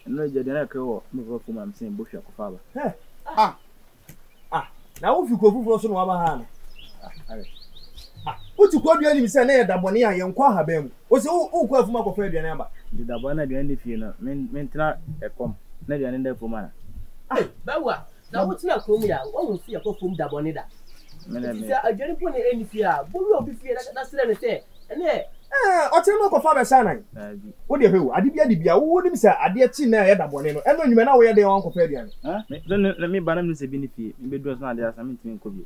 no je de na ko me ko fuma am sen bohwa ko fa ba na wo fi ko fufu so no wa ba ha na uti ko bia ni mi se na ye dabone a ye nkwa ha ba mu o se wo ko afuma ko fa aduane aba di dabone na aduane fie na men tena ekom na aduane nda fuma na bawa na wo tena krom ya wo wo fie ko fum dabone da se aduane po ne eni fie a bo wo bi fie na sere ne se ene o tena no ko fa ba sa nan wo de hewu ade bia wo ni mi se ade ti na ye dabone no eno nyume na wo ye de won ko fa aduane me ba na mi se bi ni fie me be do so na ade asa me tin ko bi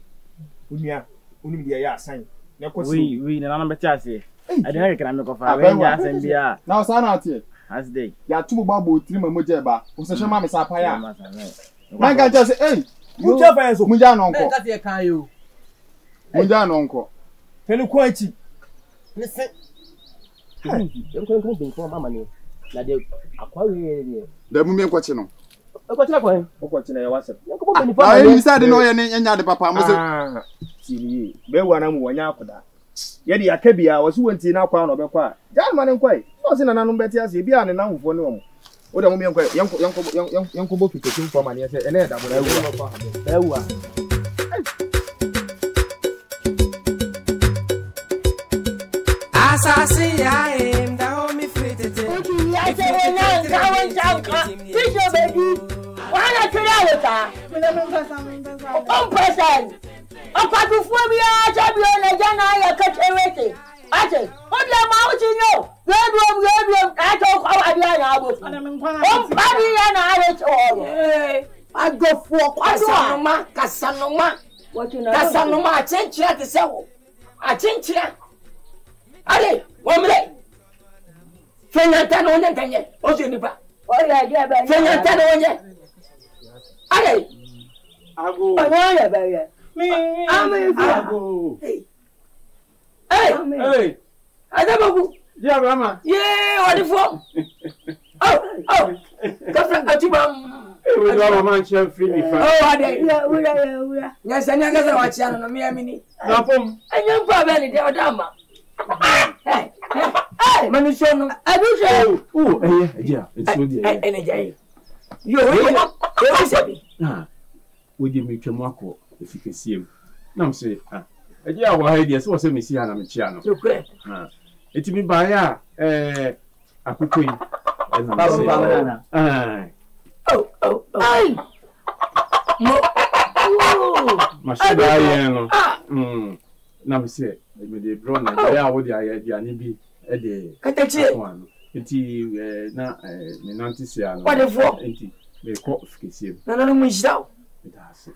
unia unim dia ya asan na ko we na na beti ase ade na kira me ko fa we ya asan bia na o sa na atie as day ya tumu ba bo tiri mamoje ba o se shema me sa pa ya man ga just you tell fire so munja no nko ka tie kan yo munja no nko pelu ko achi ni se dem ko bin ko mama ni na de akwa we ni da mu me ko chi no ko chi na ko chi na ya wasa ko bo ni fa ni sa de no ye ni nya de papa mo se tiri be wana mu wanya akoda ye de akabia wo so wonti na akwa na obekwa jan ma ne nkwai no se na nanu beti ase bia ne na hufo ne wo o de mo me nkwai yanko bo fitekin for mani ese ene da bo na ewu Assassin, I am the homie free to take. I say, now, come on, teach your baby. Why not tell you that? Person. A patrophobia, champion, a jana, catch everything. I say, what the amount you know? Red, I talk about the I go for Casanoma. What you know? Casanoma, I change here to sell. I change here. Allez, 1 minute. Fais un tas de gagné. On se dit pas. Fais un tas de gagné. Allez. Ago. Hey. Adababu. Yeah, mama. Yeah, what the fuck? Oh. Kafra atibam. We go man chef free me. Oh, ade. Yes, anya gaza wa chiano no me amini. Na pom. Anya pa be ni de odama. Hey, manusia no. Abusha. Oh, yeah. It's good there. Energy. Yo, we sabi. We dey make mwako efikesie. Na m say, eje awo ha dey so say me si ana me chia no. Okay. Eti mi ba ya akoko yi. Oh. Ai. Mo. Mashida ye no. Na me say, me dey bro na ya wo dey aye bi e dey. Katachi. Eti na me nanti sia no. What the fuck? Eti me ko efikesie. Na mo njao.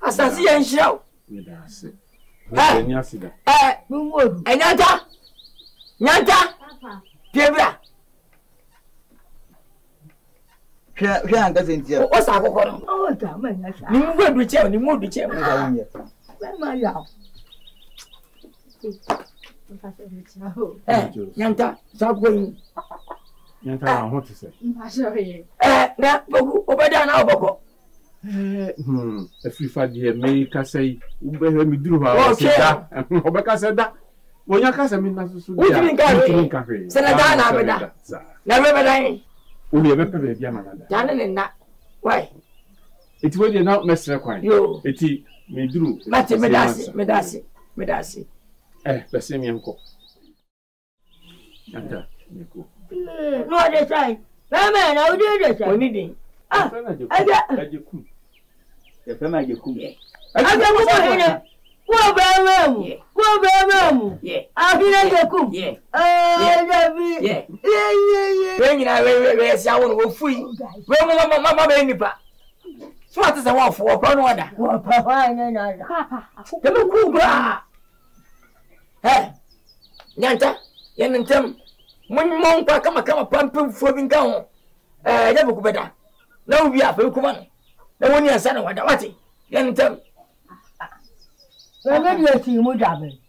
Asasi ya njao. Me da ase. Nyanta. Pebra. Hwe anga sentia. O sa kokoro. Oh, ta ma nya sha. Ni mu du che. Ma ya. Nyanta, sa ko yin. Nyanta na ho tse. Na bogu obeda na oboko. Afrifa de America say ube mi duru ha seda. Obeka seda. Wonya kasa mi na susu dia. Uti nka. Senada na beda. Na beda yin. Uli ebe pe bia manada. Jana ne na. Why? Eti we dey na mesre kwan. Yo. Eti mi duru. Mate medasi. Pese mi enko. Nyanta, niko. No dey say. Mama na udi dey say. Oni din. Ajekum. Ajekum hene. Wo ba mu. Ahina ajekum. Dabi. We nyina we sia wo no fui. We mama be nipa. So what is the one for no wada? Wo papa na. Papa. Dem ku bra. Nyanta, yentem. Mun kwa kama pampim fo bi nka ho. Ya be ku beda. Na obi afa ku ma no. na woni ansa na wada wate yan tam na me ti mu dabe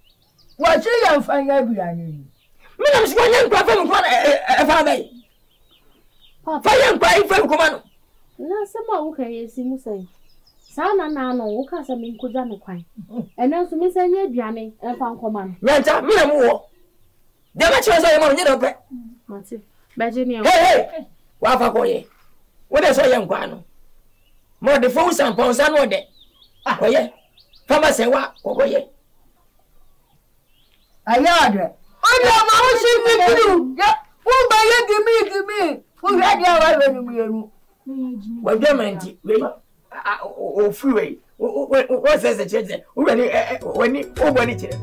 wa chi yan fanya biane ni me na msi kwanya nkwa fa nkwa fa bai fa yan nkwa ifa nkwa no na sama wo kan yesi mu sai sana na no wo ka sa me nkoja ne kwan ena nso me sanya aduane emfa nkoma no nyanta me na mu wo de ba chi so ye ma nyina pe mate beje ni hey wa fa ko ye wo de so ye nkwa no mo de fo san pon san no de ko ye fa ma se wa ko ye ayade odo ma wo shi mi bidu ya wo ba ye gimi wo ya dia wa we ni mu wa jamanti we o freeway o se cheze o wani o bani chire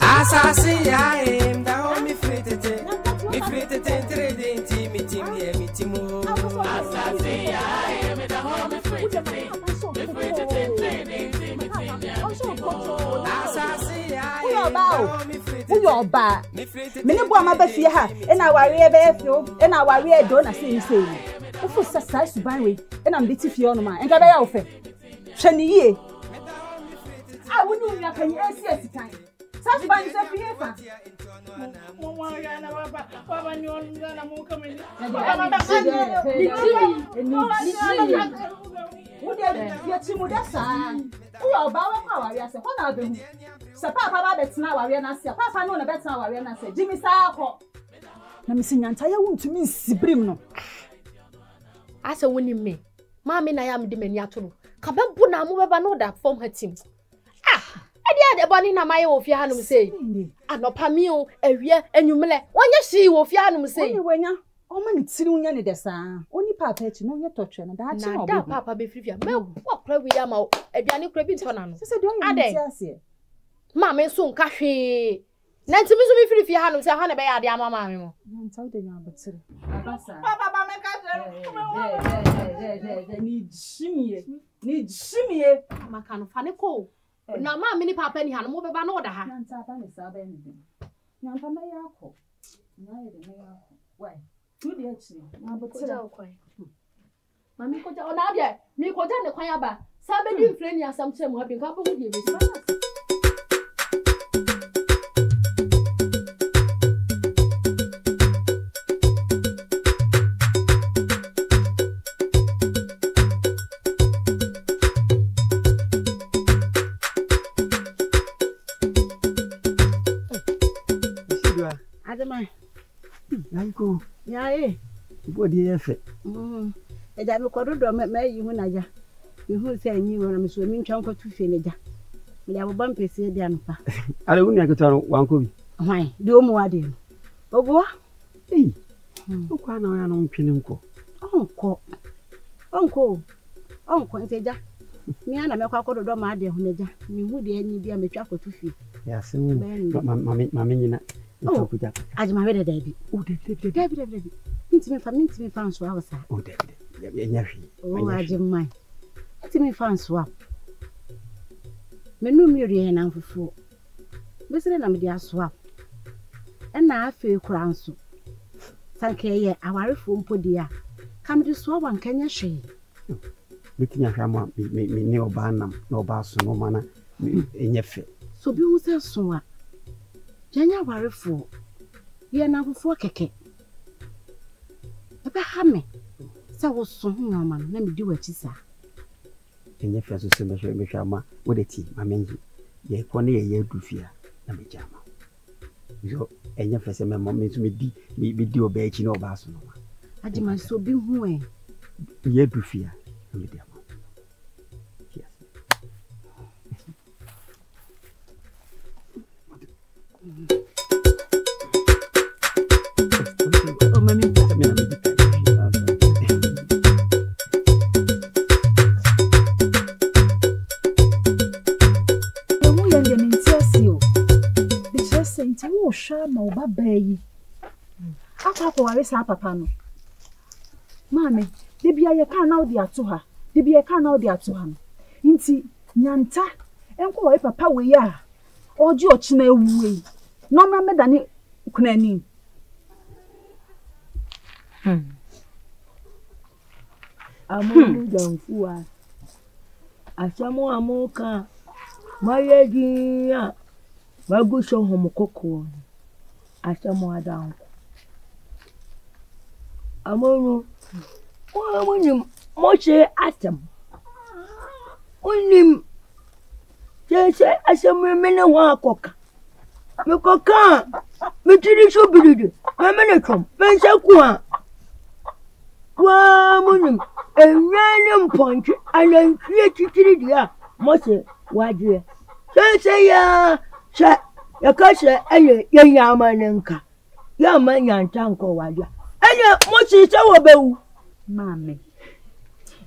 asasi ya em da o mi fritete trading team ye mi timo asasi ya em da o mi fritete trading team asasi ya Uyo ba. Mene bo ama ba fie ha. Ena ware be fio. Ena ware do na sei sei. Ufu sasa suban we. Ena mbeti fie ono ma. Enka be ya ofe. Hwe ni yie. Ah woni unya kan esi kan. Sa suban se fie fa. Mama ya na baba ni on na mu kameni. Ya chimu da sa. Uyo ba wa kwa ware ase. Ko na be sa papa ba betina ware na ase. Papa no na betina ware na ase. Jimi sa akọ. Na misinyanta ya wuntumi nsibrim no. Ase woni me. Mama na ya mde mani atoro. Ka bembu na mu beba no da form her team. Ade boni na maye wo fie hanum sei. Anopa mi o ewie enwumle. Wonye hyi wo fie hanum sei. Oni wanya. Oma ni tiri unya ni desa. Oni papa echi no ye totwe na da achi na obo. Na da papa be frifia. Me wo kra wi ya ma aduane kra bi ntona no. Sese de onye ti ase. Mama nso nka hwe. Na ntimi so mi frifia hanum sei ha na be ya ade ama mama mo. Nta de nya betire. Abasa. Baba me ka Ni jimie. Maka no fa ne ko. Na mama ni papa ni hanum wo beba no da ha. Nta ba ni sa ba ni de. Nta me ya akọ. Na ye de me ya akọ. Why? Tudi echi na botira okwan mami koja ona dia mi koja ne kwan aba sa be di mfre ni asam che mu abi nka bo hu die be Adama Naiko yae body efe eja me kododo me yi hu na ja me hu se anyi wona me so mi ntwa nko tu fe ne ja me ya bobam pese dia no pa ale unu aketaro wanko bi hwan de o mu ade obo kwa na ya no mpene nko onko nteja mi ana me kwa kododo ma ade hu ne ja me hu de anyi bia me twa ko tu fe ya sim mami nyina Kuja. Ajima wede David. David. Minti me fan so awasa. David. Enyafi. Ajima. Minti me fan so. Menu mi ri na mfufu. Besere na me dia so. Na afi kura nso. Sanke ye awarefo mpodia. Kam di so wan kanya hwe. Mitinya hwa me ne oba nam na oba so no mana enyafe. So bi hu se so a Janya warefo ye na fufu keke ebe ha me se wo so hu ama na me di wachi sa enye fa so se me hwa ma wo de ti ma menji ye ko ne ye adufia na me jama yo enye fa se me mo me so me di oba echi na oba so no ma ajima so bi hu ye adufia na me di ama Ma oba bayi akwa ware sa papa no mame de bia ye ka na odi ato ha nti nyanta enko ware papa we ya oji ochina ewuwe no na medani kunani Amu jamfuwa. Asamu amuka. Mayedia. Magusho homokoko. Asamu adanko. Amono. Amonim. Moche atam. Onim. Jese asamu mene wa koka. Me koka. Me tiri so bidudu. Me mene kom. Me sekwa. Wa monim. Enyanem ponche anantwie titiri dia. Moche waje. Jese ya kashe eye yamanenka. Ya manyanta nko waje. Eye moche se wo bewu. Mame.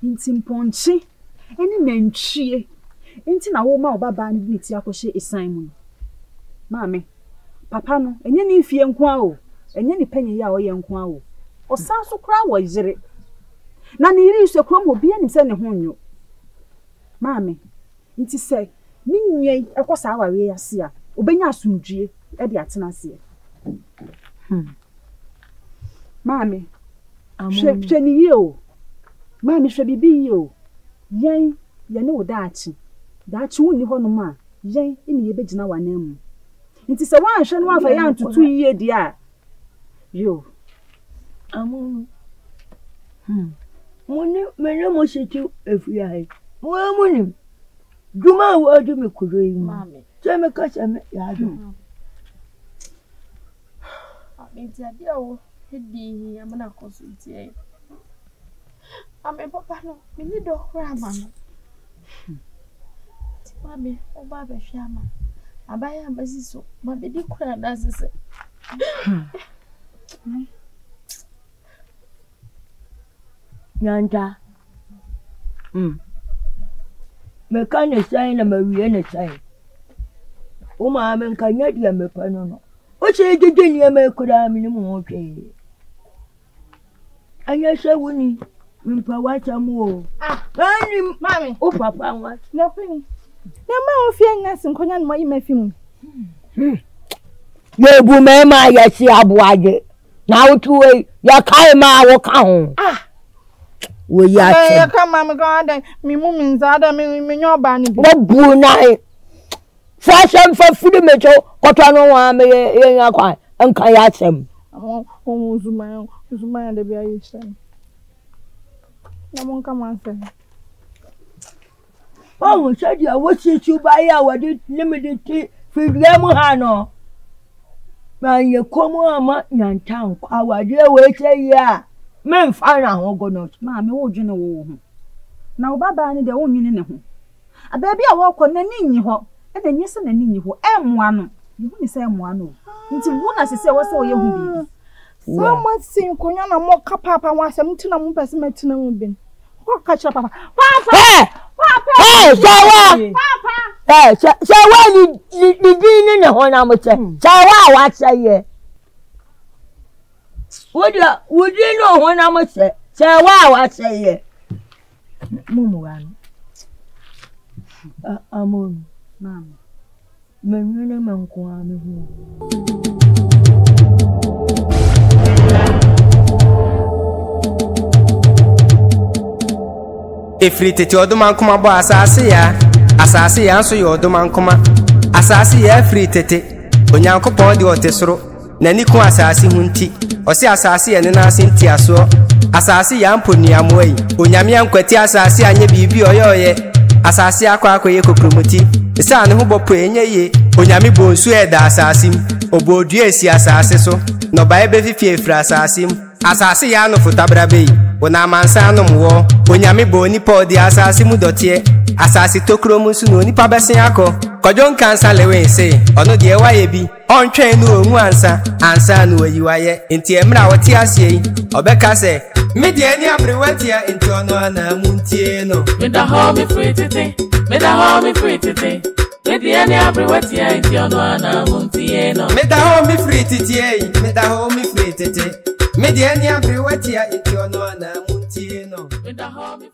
Inti mponche eni nantwie. Inti na wo ma obaba ni bi ti akɔhye esan mu. Mame. Papa no enye ni fie nko a o. Enye ni panyi ya o ye nko a o. Osan so kra wo yire. Na ni iri so krom obi ani se ne ho nyo. Mame. Inti se minye ekosa awawe yase a obenya asumdue e de atena se. Mame. Hwɛ ni ye o. Mame hwɛ bibi ye o. Yen ye ne wo daachi. Daachi woni ho no ma. Yen eni ye begina wanam. Nti se wan hwɛ no wan fa ya ntutu yiye di a. Yo. Amu. Moni mene mo shitu efia he. Mo amuni. Duma wo do me kudo yi. Mame. Se me ka se me ya do. Abenti adia wo hedi amana consulti e. Ame papa no me ni do kra ma no. Ti mame o ba be hwa ma. Abaya ambasi so ma be di kra da sese. Nyanta. Me kan ne sai na mawiye ne sai. O ma men kan yadi me pa no. O che jeje ni me kura mi ni mo hwe. Anya se woni mpa wacha mu o. Ani mame o papa wa. Na pini. Na ma o fie nya sinkonya no ma yi mafi mu. Ye bu me ma ya si abuaje. Na otuwe ya kai ma wo ka ho. Wo ya che. Ya ka ma me ga da mi mu mi nzada mi nyo ba ni bi. Wo bu nai. Fashion fa fudu mecho kotwa no wa me ye nya kwa enka ya chem. O zuma da biya yi chem. Na mon ka man se. Oh, said you what you buy our limited freedom hano. Man, you come on, Yantown, our dear wait a year. Men find out go not, mammy, old general. Now, Baba, and their own union. A baby, I walk on the ninny ho, and then yes, and the ninny ho, M1. You wouldn't say M1. Into one as I say, what's all you will be. So much seem Konyana more papa was some to no person met to no bin. What catch up, Papa? Papa! Hey, Sawa! Papa! Hey, Sawa, you didn't know when I'm saying. Sawa, what say ye? Would you know when I'm saying? Sawa, what say ye? Mumuan. Amon, Mam. Menuna Manquam. Efri tete oduman kuma bo asase ya nso ye oduman kuma asase ya efri tete onyankopon de otesoro nani kun asase hunti osi asase ye ne na asenti aso asase ya mponi amoyi onyame ankwati asase anye bibi oyoye asase akwa ye kokromoti isa ne ho bopo enye ye onyame bonsu eda asase obodu esi asase so no bae be fifi efri asase asase ya no fotabrabe wona mansa no mwo onyame bo ni podi asase mu dotie asase tokro mu su no nipa besen akọ kojon kansa lewe se ono de wa ye bi ontwen no onwu ansa no ayiwaye enti emra wote ase yi obeka se me de ani abrewatia enti ono na muntie no me da ho me free tete me de ani abrewatia enti ono na muntie no me da ho me free tete me de ani abrewatia enti ono na muntie no me da ho me